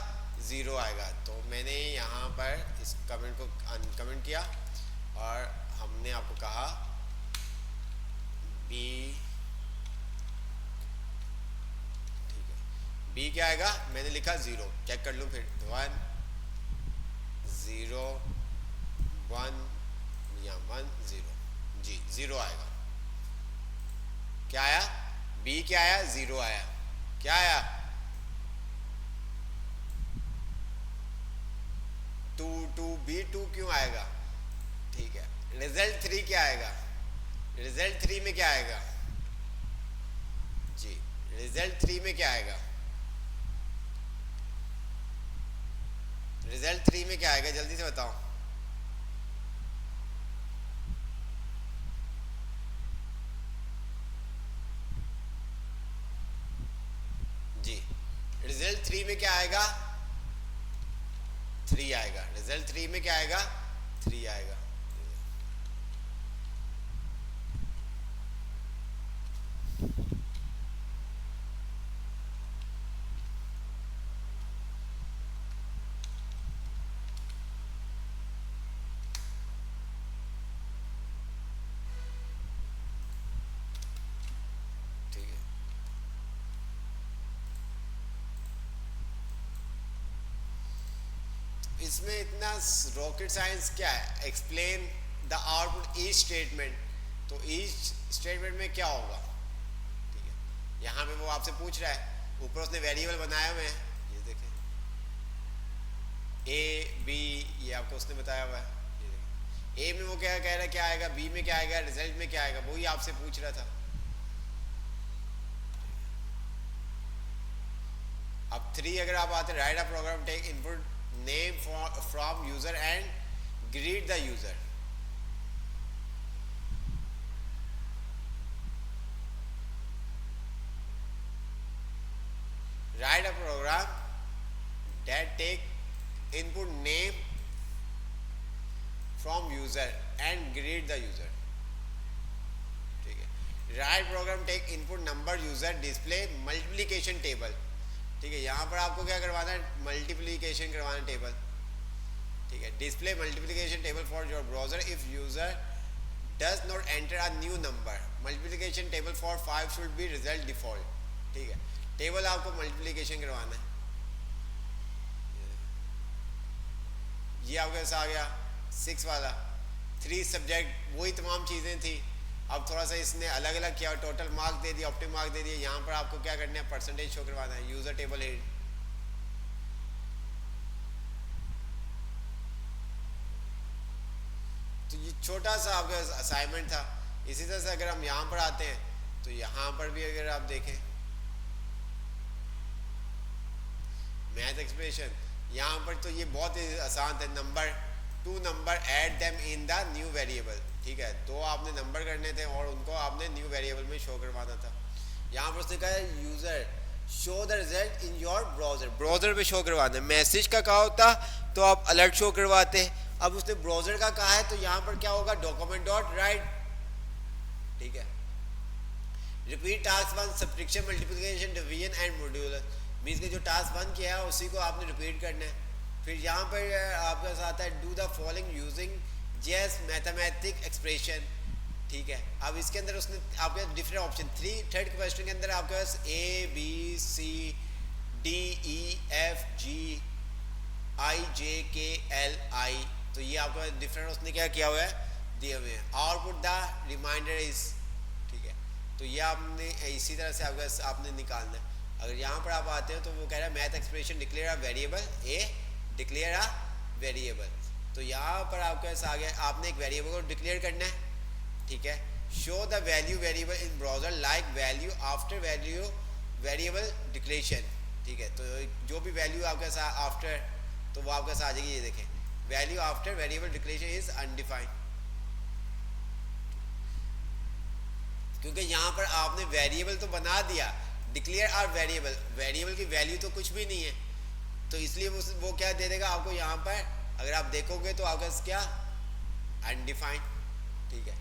0 आएगा। तो मैंने यहाँ पर इस कमेंट को अनकमेंट किया और हमने आपको कहा बी, बी क्या आएगा, मैंने लिखा 0, चेक कर लूँ फिर 1 0 1 या 1 0 जी 0 आएगा। क्या आया, बी क्या आया 0 आया। क्या आया 2 2 बी 2 क्यों आएगा। ठीक है, रिजल्ट 3 क्या आएगा, रिजल्ट 3 में क्या आएगा जी, रिजल्ट 3 में क्या आएगा, रिजल्ट 3 में क्या आएगा जल्दी से बताओ। जी, रिजल्ट 3 में क्या आएगा 3 आएगा। रिजल्ट 3 में क्या आएगा 3 आएगा। ठीक है, इसमें इतना रॉकेट साइंस क्या है, explain the output each statement, तो ईच स्टेटमेंट में क्या होगा, ठीक है। यहाँ पे वो आपसे पूछ रहा है, ऊपर उसने वेरिएबल बनाए हुए हैं, ये देखें ए बी, ये आपको उसने बताया हुआ है, ये देखें ए में वो क्या कह रहा है क्या आएगा, बी में क्या आएगा, रिजल्ट में क्या आएगा, वही आपसे पूछ रहा था। अब 3 अगर आप आते, write a program take input name from user and greet the user, write a program that take input name from user and greet the user, ठीक है। write program take input number user display multiplication table, ठीक है। यहाँ पर आपको क्या करवाना है, मल्टीप्लीकेशन करवाना टेबल, ठीक है। Display multiplication table for your browser if user does not enter a new number, multiplication table for 5 should be result default, ठीक है। टेबल आपको मल्टीप्लिकेशन करवाना है, ये आपके पास आ गया 6 वाला, 3 सब्जेक्ट, वही तमाम चीज़ें थी। अब थोड़ा सा इसने अलग अलग किया, टोटल मार्क दे दिया, ऑप्टिक मार्क दे दिया। यहाँ पर आपको क्या करना है, परसेंटेज शो करवाना है, यूजर टेबल हेड, तो ये छोटा सा आपका असाइनमेंट था। इसी तरह से अगर हम यहाँ पर आते हैं तो यहाँ पर भी अगर आप देखें मैथ एक्सप्रेशन, यहाँ पर तो ये बहुत ही आसान है। Number 2 number add them in the new variable, ठीक है। 2 आपने नंबर करने थे और उनको आपने न्यू वेरिएबल में शो करवाना था। यहाँ पर उसने कहा user show the result in your browser, browser पे शो करवाना है। मैसेज का कहा होता तो आप अलर्ट शो करवाते, अब उसने ब्राउजर का कहा है तो यहाँ पर क्या होगा, डॉक्यूमेंट डॉट राइट, ठीक है। Repeat task 1 subtraction multiplication division and modular, means के जो टास्क 1 किया है उसी को आपने रिपीट करना है। फिर यहाँ पर आपके पास आता है डू द फॉलोइंग यूजिंग जेस मैथमेटिक एक्सप्रेशन, ठीक है। अब इसके अंदर उसने आपके डिफरेंट ऑप्शन, थर्ड क्वेश्चन के अंदर आपके पास A B C D E F G I J K L आई, तो ये आपका डिफरेंट उसने क्या किया हुआ है, दिए हुए हैं। आउटपुट द रिमाइंडर इज, ठीक है। तो ये आपने इसी तरह से आपने निकालना है। अगर यहाँ पर आप आते हो तो वो कह रहा है math expression declare a variable A, declare a variable, तो यहाँ पर आपके पास आ गया, आपने एक वेरिएबल को डिक्लेयर करना है, ठीक है। Show the value variable in browser like value after value variable declaration, ठीक है। तो जो भी वैल्यू आपके साथ आफ्टर, तो वो आपके साथ आ जाएगी, ये देखें value after variable declaration is undefined, क्योंकि यहाँ पर आपने वेरिएबल तो बना दिया, डिक्लेयर आर वेरिएबल, वेरिएबल की वैल्यू तो कुछ भी नहीं है, तो इसलिए वो क्या दे देगा आपको, यहाँ पर अगर आप देखोगे तो आपका क्या अनडिफाइंड, ठीक है।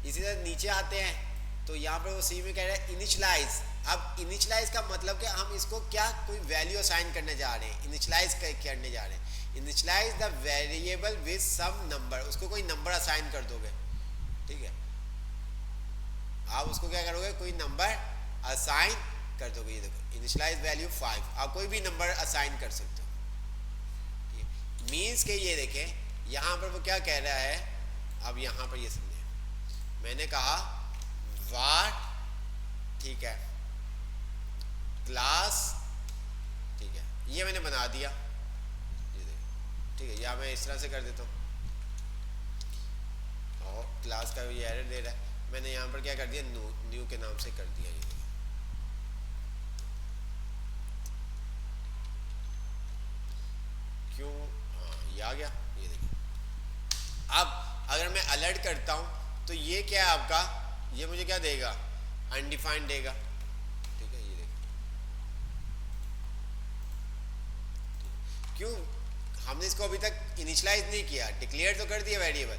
इसी तरह नीचे आते हैं तो यहाँ पर वो सी में कह रहा है इनिशलाइज। अब इनिशलाइज का मतलब कि हम इसको क्या कोई वैल्यू असाइन करने जा रहे हैं, इनिशलाइज करने जा रहे हैं। Initialise the variable with some number, उसको कोई नंबर असाइन कर दोगे, ठीक है। आप उसको क्या करोगे, कोई नंबर असाइन कर दोगे, ये देखो इनिशियलाइज वैल्यू 5, आप कोई भी नंबर असाइन कर सकते हो, मीन्स के ये देखें यहाँ पर वो क्या कह रहा है। अब यहाँ पर ये समझे, मैंने कहा वार, ठीक है, क्लास, ठीक है, ये मैंने बना दिया, ये देखो, ठीक है। या मैं इस तरह से कर देता हूँ, और क्लास का ये एरर दे रहा है, मैंने यहाँ पर क्या कर दिया, न्यू के नाम से कर दिया, ये क्यों, हाँ ये आ गया, ये देखिए। अब अगर मैं अलर्ट करता हूँ तो ये क्या है आपका, ये मुझे क्या देगा, अनडिफाइंड देगा, ठीक है। ये देखिए क्यों, हमने इसको अभी तक इनिशियलाइज नहीं किया, डिक्लेयर तो कर दिया वेरिएबल,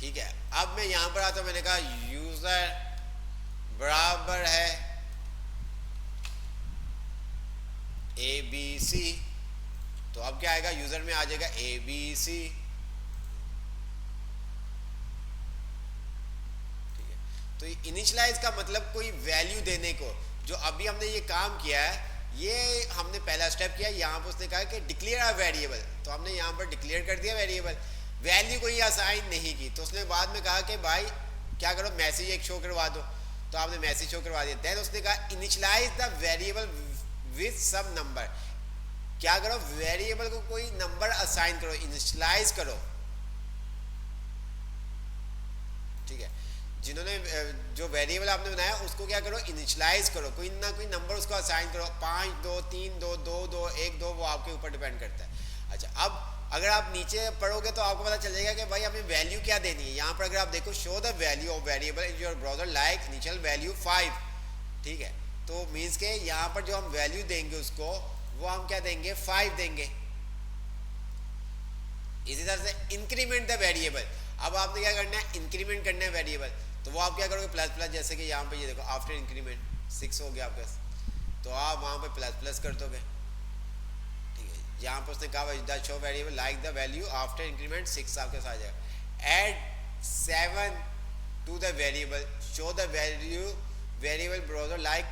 ठीक है। अब मैं यहाँ पर आता हूँ, मैंने कहा यूजर बराबर है ए बी सी, तो अब क्या आएगा, यूजर में आ जाएगा ए बी सी, ठीक है। तो इनिशियलाइज का मतलब कोई वैल्यू देने को, जो अभी हमने ये काम किया है, ये हमने पहला स्टेप किया। यहाँ पर उसने कहा कि डिक्लेयर अ वेरिएबल, तो हमने यहाँ पर डिक्लेयर कर दिया वेरिएबल। वैल्यू कोई असाइन नहीं की, तो उसने बाद में कहा कि भाई क्या करो मैसेज एक शो करवा दो, तो आपने मैसेज शो करवा दिया। देन उसने कहा initialise the variable with some number, क्या करो वेरिएबल को कोई नंबर असाइन करो, इनिशियलाइज करो, ठीक है। जिन्होंने जो वेरिएबल आपने बनाया उसको क्या करो इनिशियलाइज करो, कोई ना कोई नंबर उसको असाइन करो, 5 2 3 2 2 2 1 2, वो आपके ऊपर डिपेंड करता है। अच्छा, अब अगर आप नीचे पढ़ोगे तो आपको पता चल जाएगा कि भाई हमें वैल्यू क्या देनी है। यहाँ पर अगर आप देखो show the value of variable in your browser like initial value 5, ठीक है। तो मीन्स के यहाँ पर जो हम वैल्यू देंगे उसको, वो हम क्या देंगे 5 देंगे। इसी तरह से इंक्रीमेंट द वेरिएबल, अब आपने क्या करना है इंक्रीमेंट करना है वेरिएबल, तो वो आप क्या करोगे प्लस प्लस, जैसे कि यहाँ पे ये देखो आफ्टर इंक्रीमेंट 6 हो गया आपका, तो आप वहाँ पे प्लस प्लस कर दोगे, ठीक है। यहाँ पर उसने कहा the show variable like the value after increment 6 आपके साथ आ जाएगा। Add 7 to the variable, show the value variable browser like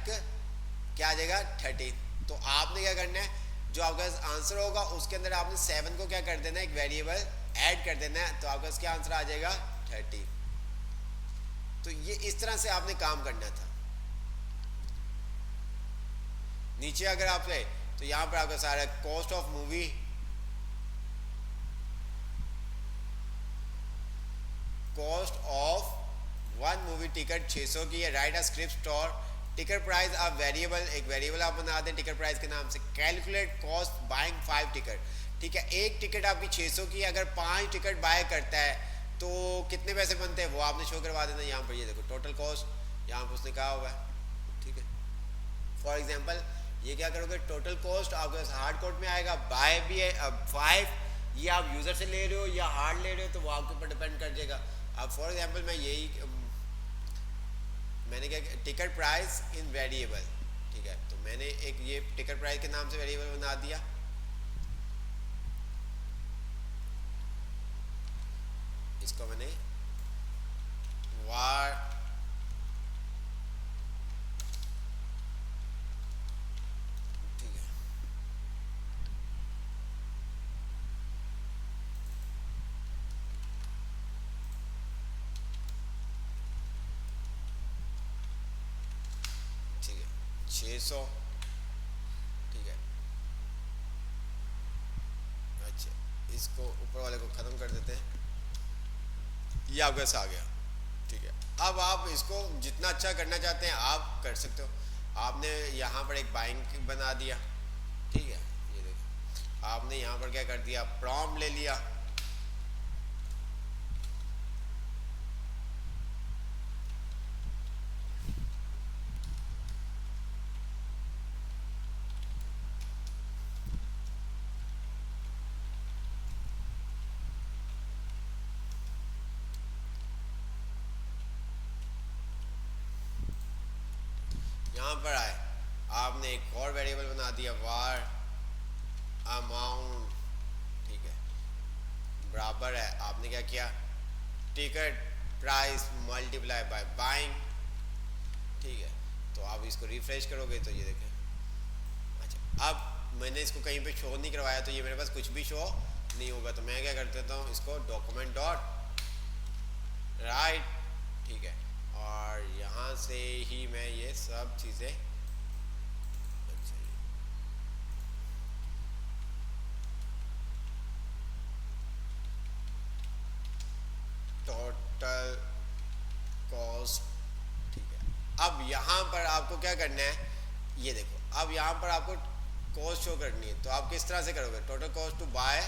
क्या आ जाएगा 13। तो आपने क्या करना है, जो आपका आंसर होगा उसके अंदर आपने 7 को क्या कर देना है, एक वेरिएबल ऐड कर देना है, तो आपका क्या आंसर आ जाएगा 30। तो ये इस तरह से आपने काम करना था। नीचे अगर आप ले तो यहाँ पर आपका सारा cost of movie, cost of one movie ticket 600 की है। Write a script store ticket price a variable, एक वेरिएबल आप बना दें टिकट प्राइस के नाम से। कैलकुलेट कॉस्ट बाइंग 5 टिकट, ठीक है। एक टिकट आपकी 600 की, अगर 5 टिकट बाय करता है तो कितने पैसे बनते हैं वो आपने शो करवा देना। यहाँ पर ये देखो टोटल कॉस्ट यहाँ पर उसने कहा हुआ है, ठीक है। फॉर एग्जांपल ये क्या करोगे, टोटल कॉस्ट आपके हार्ड कोड में आएगा, बाय भी है। अब 5 ये आप यूज़र से ले रहे हो या हार्ड ले रहे हो तो वो आपके ऊपर डिपेंड कर जाएगा। अब फॉर एग्जांपल मैं यही मैंने क्या टिकट प्राइस इन वेरिएबल, ठीक है, तो मैंने एक ये टिकट प्राइस के नाम से वेरिएबल बना दिया। इसको मैंने वार ठीक है, ठीक है 600, ठीक है। अच्छा, इसको ऊपर वाले को ख़त्म कर देते हैं, ये आपके पास आ गया, ठीक है। अब आप इसको जितना अच्छा करना चाहते हैं आप कर सकते हो। आपने यहाँ पर एक बाइंग बना दिया, ठीक है। ये देखो आपने यहाँ पर क्या कर दिया, प्रॉम्प्ट ले लिया, यहाँ पर आए आपने एक और वेरिएबल बना दिया वार अमाउंट, ठीक है, बराबर है आपने क्या किया ticket price multiply by buying, ठीक है। तो आप इसको रिफ्रेश करोगे तो ये देखें। अच्छा, अब मैंने इसको कहीं पे शो नहीं करवाया तो ये मेरे पास कुछ भी शो नहीं होगा, तो मैं क्या कर देता हूँ इसको डॉक्यूमेंट डॉट राइट, ठीक है, और यहाँ से ही मैं ये सब चीज़ें टोटल कॉस्ट, ठीक है। अब यहाँ पर आपको क्या करना है, ये देखो अब यहाँ पर आपको कॉस्ट शो करनी है, तो आप किस तरह से करोगे, टोटल कॉस्ट टू बाय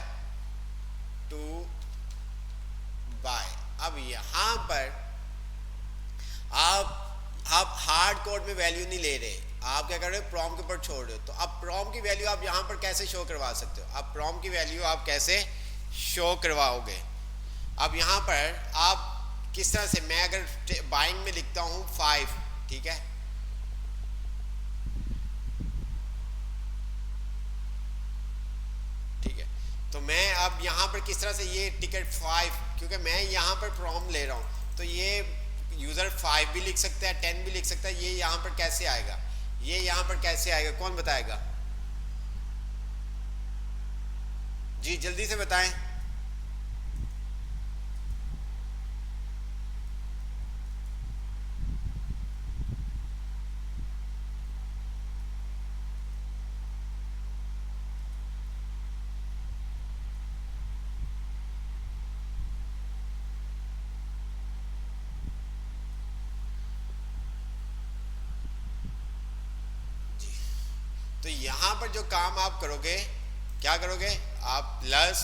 अब यहाँ पर आप हार्ड कोड में वैल्यू नहीं ले रहे, आप क्या कर रहे हो प्रॉम्प्ट के ऊपर छोड़ रहे हो। तो अब प्रॉम्प्ट की वैल्यू आप यहाँ पर कैसे शो करवा सकते हो, अब प्रॉम्प्ट की वैल्यू आप कैसे शो करवाओगे। अब यहाँ पर आप किस तरह से, मैं अगर बाइंग में लिखता हूँ 5, ठीक है, ठीक है, तो मैं अब यहाँ पर किस तरह से ये टिकट 5, क्योंकि मैं यहाँ पर प्रॉम्प्ट ले रहा हूँ तो ये यूज़र 5 भी लिख सकता है 10 भी लिख सकता है, ये यहाँ पर कैसे आएगा, ये यहाँ पर कैसे आएगा, कौन बताएगा जी, जल्दी से बताएं। तो यहाँ पर जो काम आप करोगे, क्या करोगे आप, प्लस,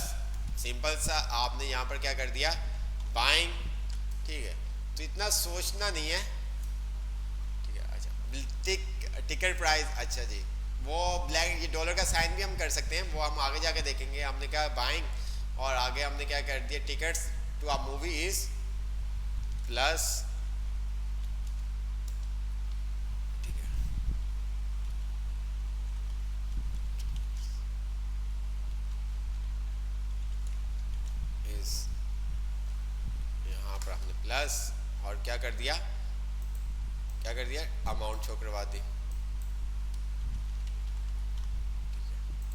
सिंपल सा आपने यहाँ पर क्या कर दिया, बाइंग। ठीक है, तो इतना सोचना नहीं है। ठीक है, अच्छा, टिकट प्राइस, अच्छा जी, वो ब्लैक, ये डॉलर का साइन भी हम कर सकते हैं, वो हम आगे जाके देखेंगे। हमने कहा बाइंग, और आगे हमने क्या कर दिया, tickets to a movie is plus. ठीक है, इज, यहाँ पर हमने प्लस, और क्या कर दिया, क्या कर दिया, अमाउंट शो करवा दी।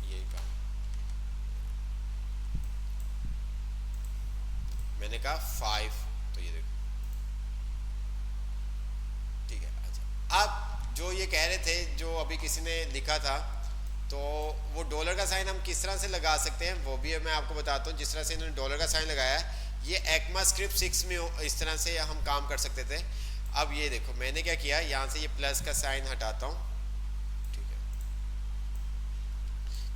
यही काम मैंने कहा 5, तो ये देखो। ठीक है, अच्छा, अब जो ये कह रहे थे, जो अभी किसी ने लिखा था, तो वो डॉलर का साइन हम किस तरह से लगा सकते हैं वो भी मैं आपको बताता हूँ। जिस तरह से इन्होंने डॉलर का साइन लगाया है, ये एक्मा स्क्रिप्ट 6 में इस तरह से हम काम कर सकते थे। अब ये देखो मैंने क्या किया, यहाँ से ये प्लस का साइन हटाता हूँ। ठीक है,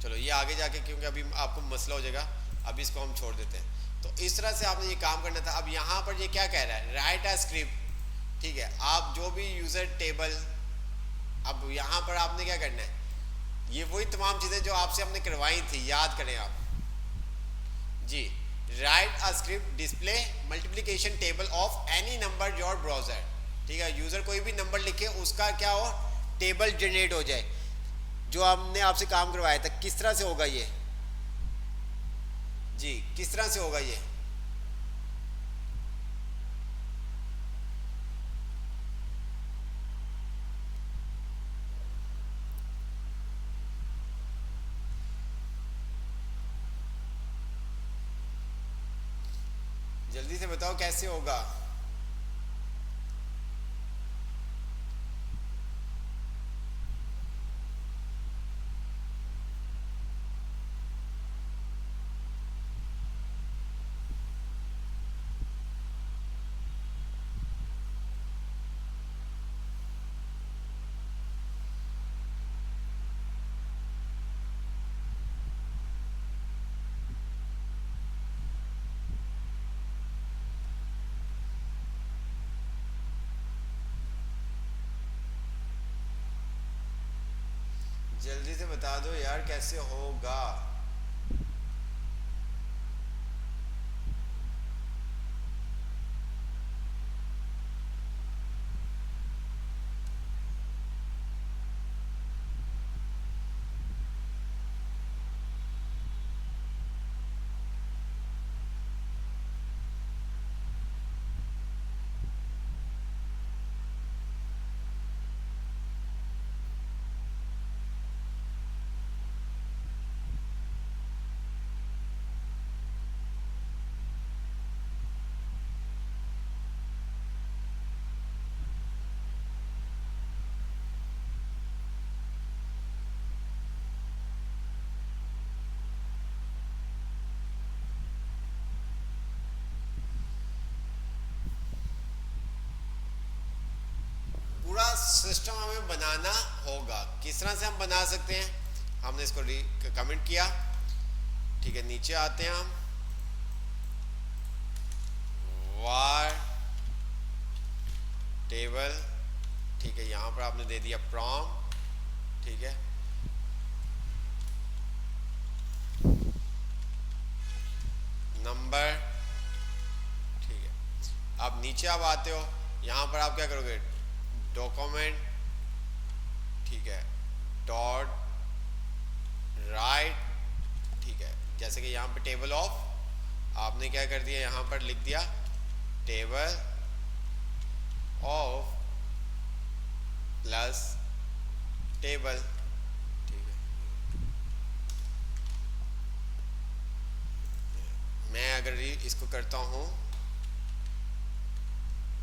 चलो ये आगे जाके, क्योंकि अभी आपको मसला हो जाएगा, अभी इसको हम छोड़ देते हैं। तो इस तरह से आपने ये काम करना था। अब यहाँ पर ये क्या कह रहा है, राइट अ स्क्रिप्ट। ठीक है, आप जो भी यूजर टेबल, अब यहाँ पर आपने क्या करना है, ये वही तमाम चीजें जो आपसे हमने करवाई थी, याद करें आप जी। Write a script display multiplication table of any number your browser. ठीक है, यूजर कोई भी नंबर लिखे, उसका क्या हो, टेबल जनरेट हो जाए, जो हमने आपसे काम करवाया था। किस तरह से होगा ये जी, किस तरह से होगा ये, जल्दी से बताओ कैसे होगा। जल्दी से बता दो यार कैसे होगा। पूरा सिस्टम हमें बनाना होगा। किस तरह से हम बना सकते हैं, हमने इसको कमेंट किया। ठीक है, नीचे आते हैं हम, वार टेबल। ठीक है, यहाँ पर आपने दे दिया प्रॉम। ठीक है, नंबर। ठीक है, अब नीचे आप आते हो, यहाँ पर आप क्या करोगे, डॉक्यूमेंट। ठीक है, डॉट राइट। ठीक है, जैसे कि यहाँ पे टेबल ऑफ, आपने क्या कर दिया, यहाँ पर लिख दिया टेबल ऑफ प्लस टेबल। ठीक है, मैं अगर इसको करता हूँ,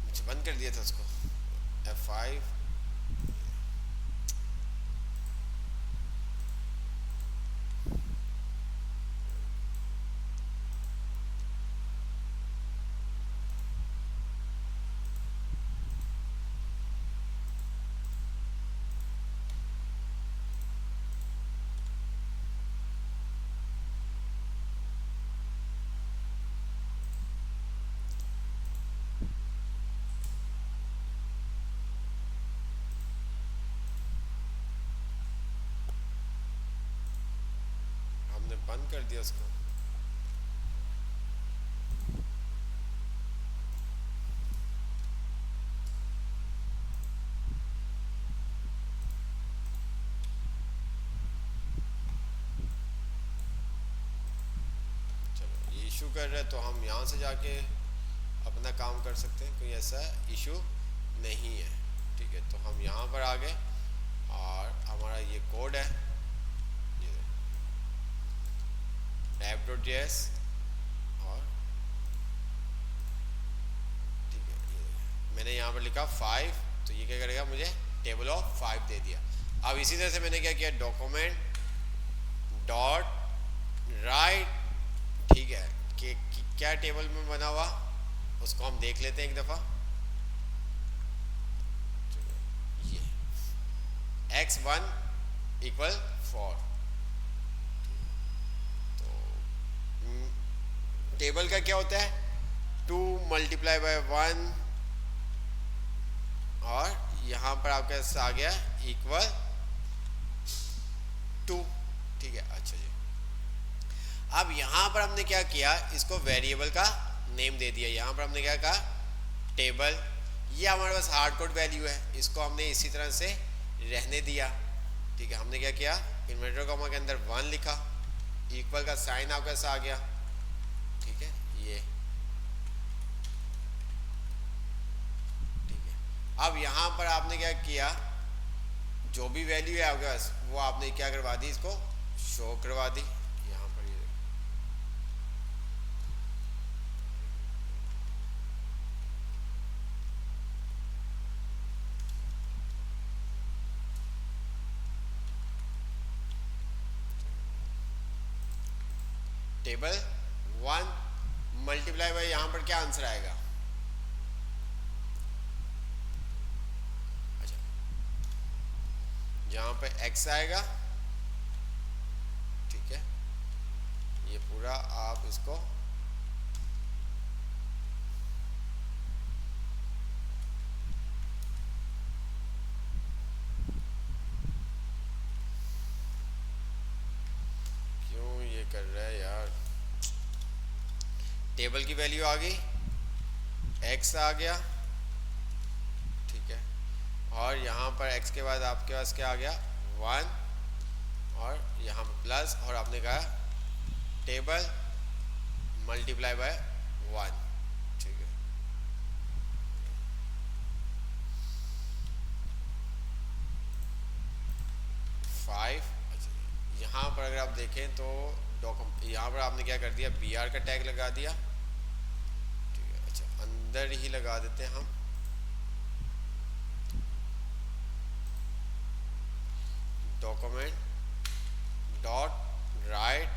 मुझे बंद कर दिया था उसको, F5। बंद कर दिया उसको। चलो ये इशू कर रहा है तो हम यहाँ से जाके अपना काम कर सकते हैं, कोई ऐसा इशू नहीं है। ठीक है, तो हम यहाँ पर आ गए और हमारा ये कोड है, ये app.js। और ठीक है, ये मैंने यहाँ पर लिखा 5, तो ये क्या करेगा, मुझे टेबल ऑफ 5 दे दिया। अब इसी तरह से मैंने क्या किया, डॉक्यूमेंट डॉट राइट। ठीक है, कि क्या टेबल में बना हुआ उसको हम देख लेते हैं एक दफ़ा। ये x1 = 4। तो टेबल का क्या होता है, 2 × 1, और यहाँ पर आपके पास आ गया =2। ठीक है, अच्छा जी। अब यहाँ पर हमने क्या किया, इसको वेरिएबल का नेम दे दिया। यहाँ पर हमने क्या कहा, टेबल। ये हमारे पास हार्ड कोड वैल्यू है, इसको हमने इसी तरह से रहने दिया। ठीक है, हमने क्या किया, इन्वर्टर कॉमा के अंदर 1 लिखा, इक्वल का साइन आपके पास आ गया। ठीक है, ये ठीक है। अब यहाँ पर आपने क्या किया, जो भी वैल्यू है आपके पास वो आपने क्या करवा दी, इसको शो करवा दी। यहाँ पर ये टेबल 1 × यहाँ पर क्या आंसर आएगा, अच्छा जहाँ पे x आएगा। ठीक है, ये पूरा आप इसको क्यों ये कर रहा है यार। टेबल की वैल्यू आ गई, x आ गया। ठीक है, और यहाँ पर x के बाद आपके पास क्या आ गया, 1, और यहाँ पर प्लस, और आपने कहा टेबल × 1। ठीक है, 5। अच्छा, यहाँ पर अगर आप देखें तो यहाँ पर आपने क्या कर दिया, br का टैग लगा दिया। ठीक है, अच्छा अंदर ही लगा देते हैं हम, डॉक्यूमेंट डॉट राइट।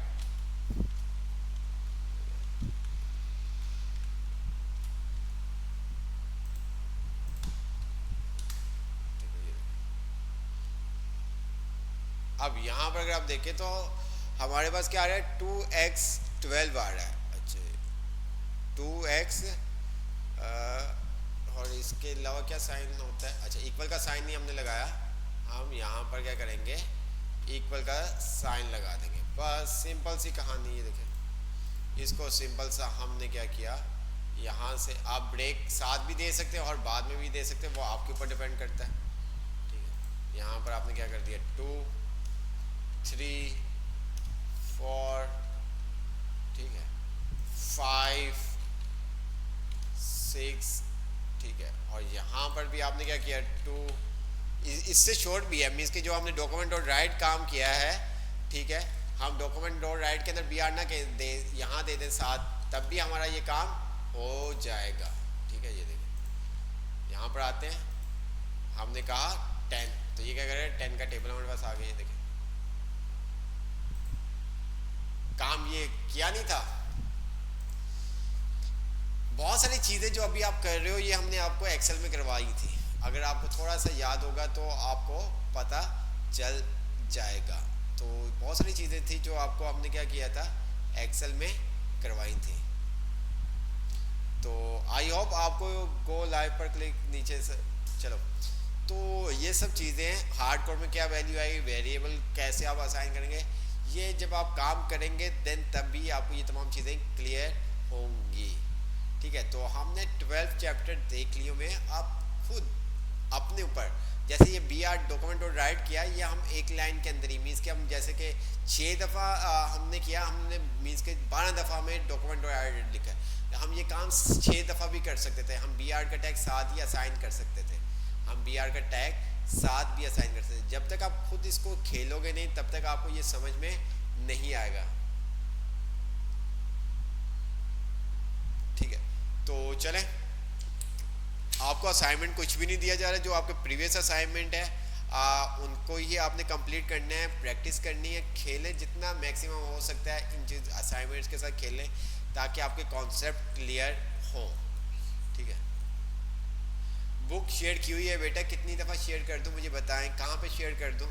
अब यहाँ पर अगर आप देखें तो हमारे पास क्या आ रहा है, 2x12 आ रहा है। अच्छा 2x, और इसके अलावा क्या साइन होता है, अच्छा इक्वल का साइन नहीं हमने लगाया, हम यहाँ पर क्या करेंगे, इक्वल का साइन लगा देंगे। बस सिंपल सी कहानी है। देखें इसको सिंपल सा हमने क्या किया, यहाँ से आप ब्रेक साथ भी दे सकते हैं और बाद में भी दे सकते हैं, वो आपके ऊपर डिपेंड करता है। ठीक है, यहाँ पर आपने क्या कर दिया, 2 3 4, ठीक है 5 6, ठीक है, और यहाँ पर भी आपने क्या किया, 2, इससे शॉर्ट भी है, मीन्स कि जो हमने डॉक्यूमेंट डॉट राइट काम किया है। ठीक है, हम डॉक्यूमेंट डॉट राइट के अंदर बी आर ना दे, यहाँ दे दें साथ, तब भी हमारा ये काम हो जाएगा। ठीक है, ये देखें यहाँ पर आते हैं, हमने कहा 10, तो ये क्या करें, 10 का टेबल हमारे पास आ गया। ये देखें काम ये किया नहीं था। बहुत सारी चीज़ें जो अभी आप कर रहे हो ये हमने आपको एक्सेल में करवाई थी, अगर आपको थोड़ा सा याद होगा तो आपको पता चल जाएगा। तो बहुत सारी चीज़ें थी जो आपको हमने क्या किया था, एक्सेल में करवाई थी। तो आई होप आपको गो लाइव पर क्लिक नीचे से, चलो तो ये सब चीज़ें हार्ड कोड में क्या वैल्यू आएगी, वेरिएबल कैसे आप असाइन करेंगे, ये जब आप काम करेंगे देन तभी आपको ये तमाम चीज़ें क्लियर होंगी। ठीक है, तो हमने 12 चैप्टर देख लिए में, आप खुद अपने ऊपर, जैसे ये बी आर डॉक्यूमेंट और राइट किया, ये हम एक लाइन के अंदर ही मीन्स के हम जैसे कि 6 दफ़ा हमने किया, हमने मीन्स के 12 दफ़ा में डॉक्यूमेंट और राइट लिखा है। हम ये काम 6 दफ़ा भी कर सकते थे। हम बी आर का टैग 7 ही असाइन कर सकते थे। हम बी आर का टैग 7 भी असाइन कर सकते थे। जब तक आप खुद इसको खेलोगे नहीं तब तक आपको ये समझ में नहीं आएगा। ठीक है, तो चलें, आपको असाइनमेंट कुछ भी नहीं दिया जा रहा है। जो आपके प्रीवियस असाइनमेंट है उनको ही आपने कंप्लीट करना है, प्रैक्टिस करनी है, खेलें जितना मैक्सिमम हो सकता है इन चीज असाइनमेंट्स के साथ खेलें ताकि आपके कॉन्सेप्ट क्लियर हो। ठीक है, बुक शेयर की हुई है बेटा, कितनी दफ़ा शेयर कर दूं मुझे बताएं, कहाँ पे शेयर कर दूं?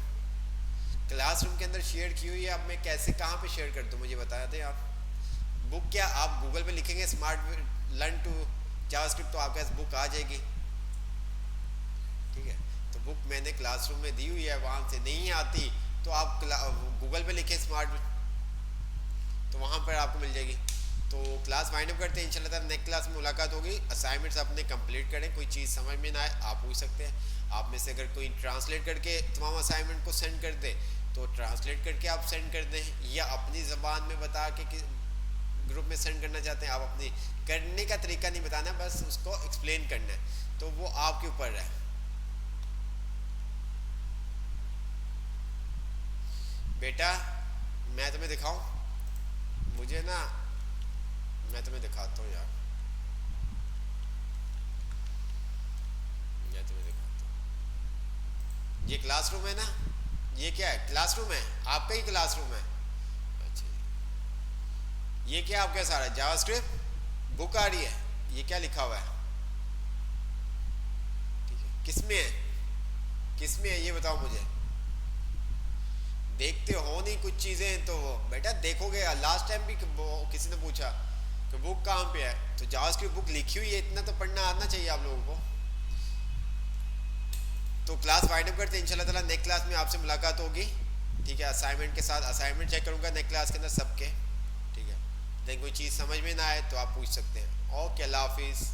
क्लासरूम के अंदर शेयर की हुई है, अब मैं कैसे कहाँ पे शेयर कर दूं मुझे बता दें आप। बुक क्या आप गूगल पे लिखेंगे स्मार्ट लर्न टू जावास्क्रिप्ट तो आपके पास बुक आ जाएगी। ठीक है, तो बुक मैंने क्लासरूम में दी हुई है, वहाँ से नहीं आती तो आप गूगल पे लिखें स्मार्ट, तो वहाँ पर आपको मिल जाएगी। तो क्लास वाइंड अप करते हैं, इंशाल्लाह ताला नेक्स्ट क्लास में मुलाकात होगी। असाइनमेंट्स अपने कंप्लीट करें, कोई चीज़ समझ में ना आए आप पूछ सकते हैं। आप में से अगर कोई ट्रांसलेट करके तमाम असाइनमेंट को सेंड कर दे तो ट्रांसलेट करके आप सेंड कर दें, या अपनी ज़बान में बता के ग्रुप में सेंड करना चाहते हैं आप, अपनी करने का तरीका नहीं बताना, बस उसको एक्सप्लेन करना है, तो वो आपके ऊपर है। बेटा मैं तुम्हें दिखाऊं, मुझे ना, मैं तुम्हें दिखाता हूँ यार, मैं तुम्हें दिखाता हूँ। ये क्लासरूम है ना, ये क्या है? क्लासरूम है, आपका ही क्लासरूम है। अच्छा, ये क्या आपके सारा जावास्क्रिप्ट बुक आ रही है, ये क्या लिखा हुआ है? ठीक है, किसमें है, किसमें है ये बताओ मुझे। देखते हो नहीं कुछ चीज़ें तो बेटा देखोगे। लास्ट टाइम भी किसी ने पूछा कि बुक कहाँ पे है, तो जावास्क्रिप्ट बुक लिखी हुई है, इतना तो पढ़ना आना चाहिए आप लोगों को। तो क्लास वाइंड अप करते हैं, इंशाल्लाह ताला नेक्स्ट क्लास में आपसे मुलाकात होगी। ठीक है, असाइनमेंट के साथ असाइनमेंट चेक करूँगा नेक्स्ट क्लास के अंदर सबके। ठीक है, लेकिन कोई चीज़ समझ में ना आए तो आप पूछ सकते हैं। ओके, अल्लाह हाफिज़।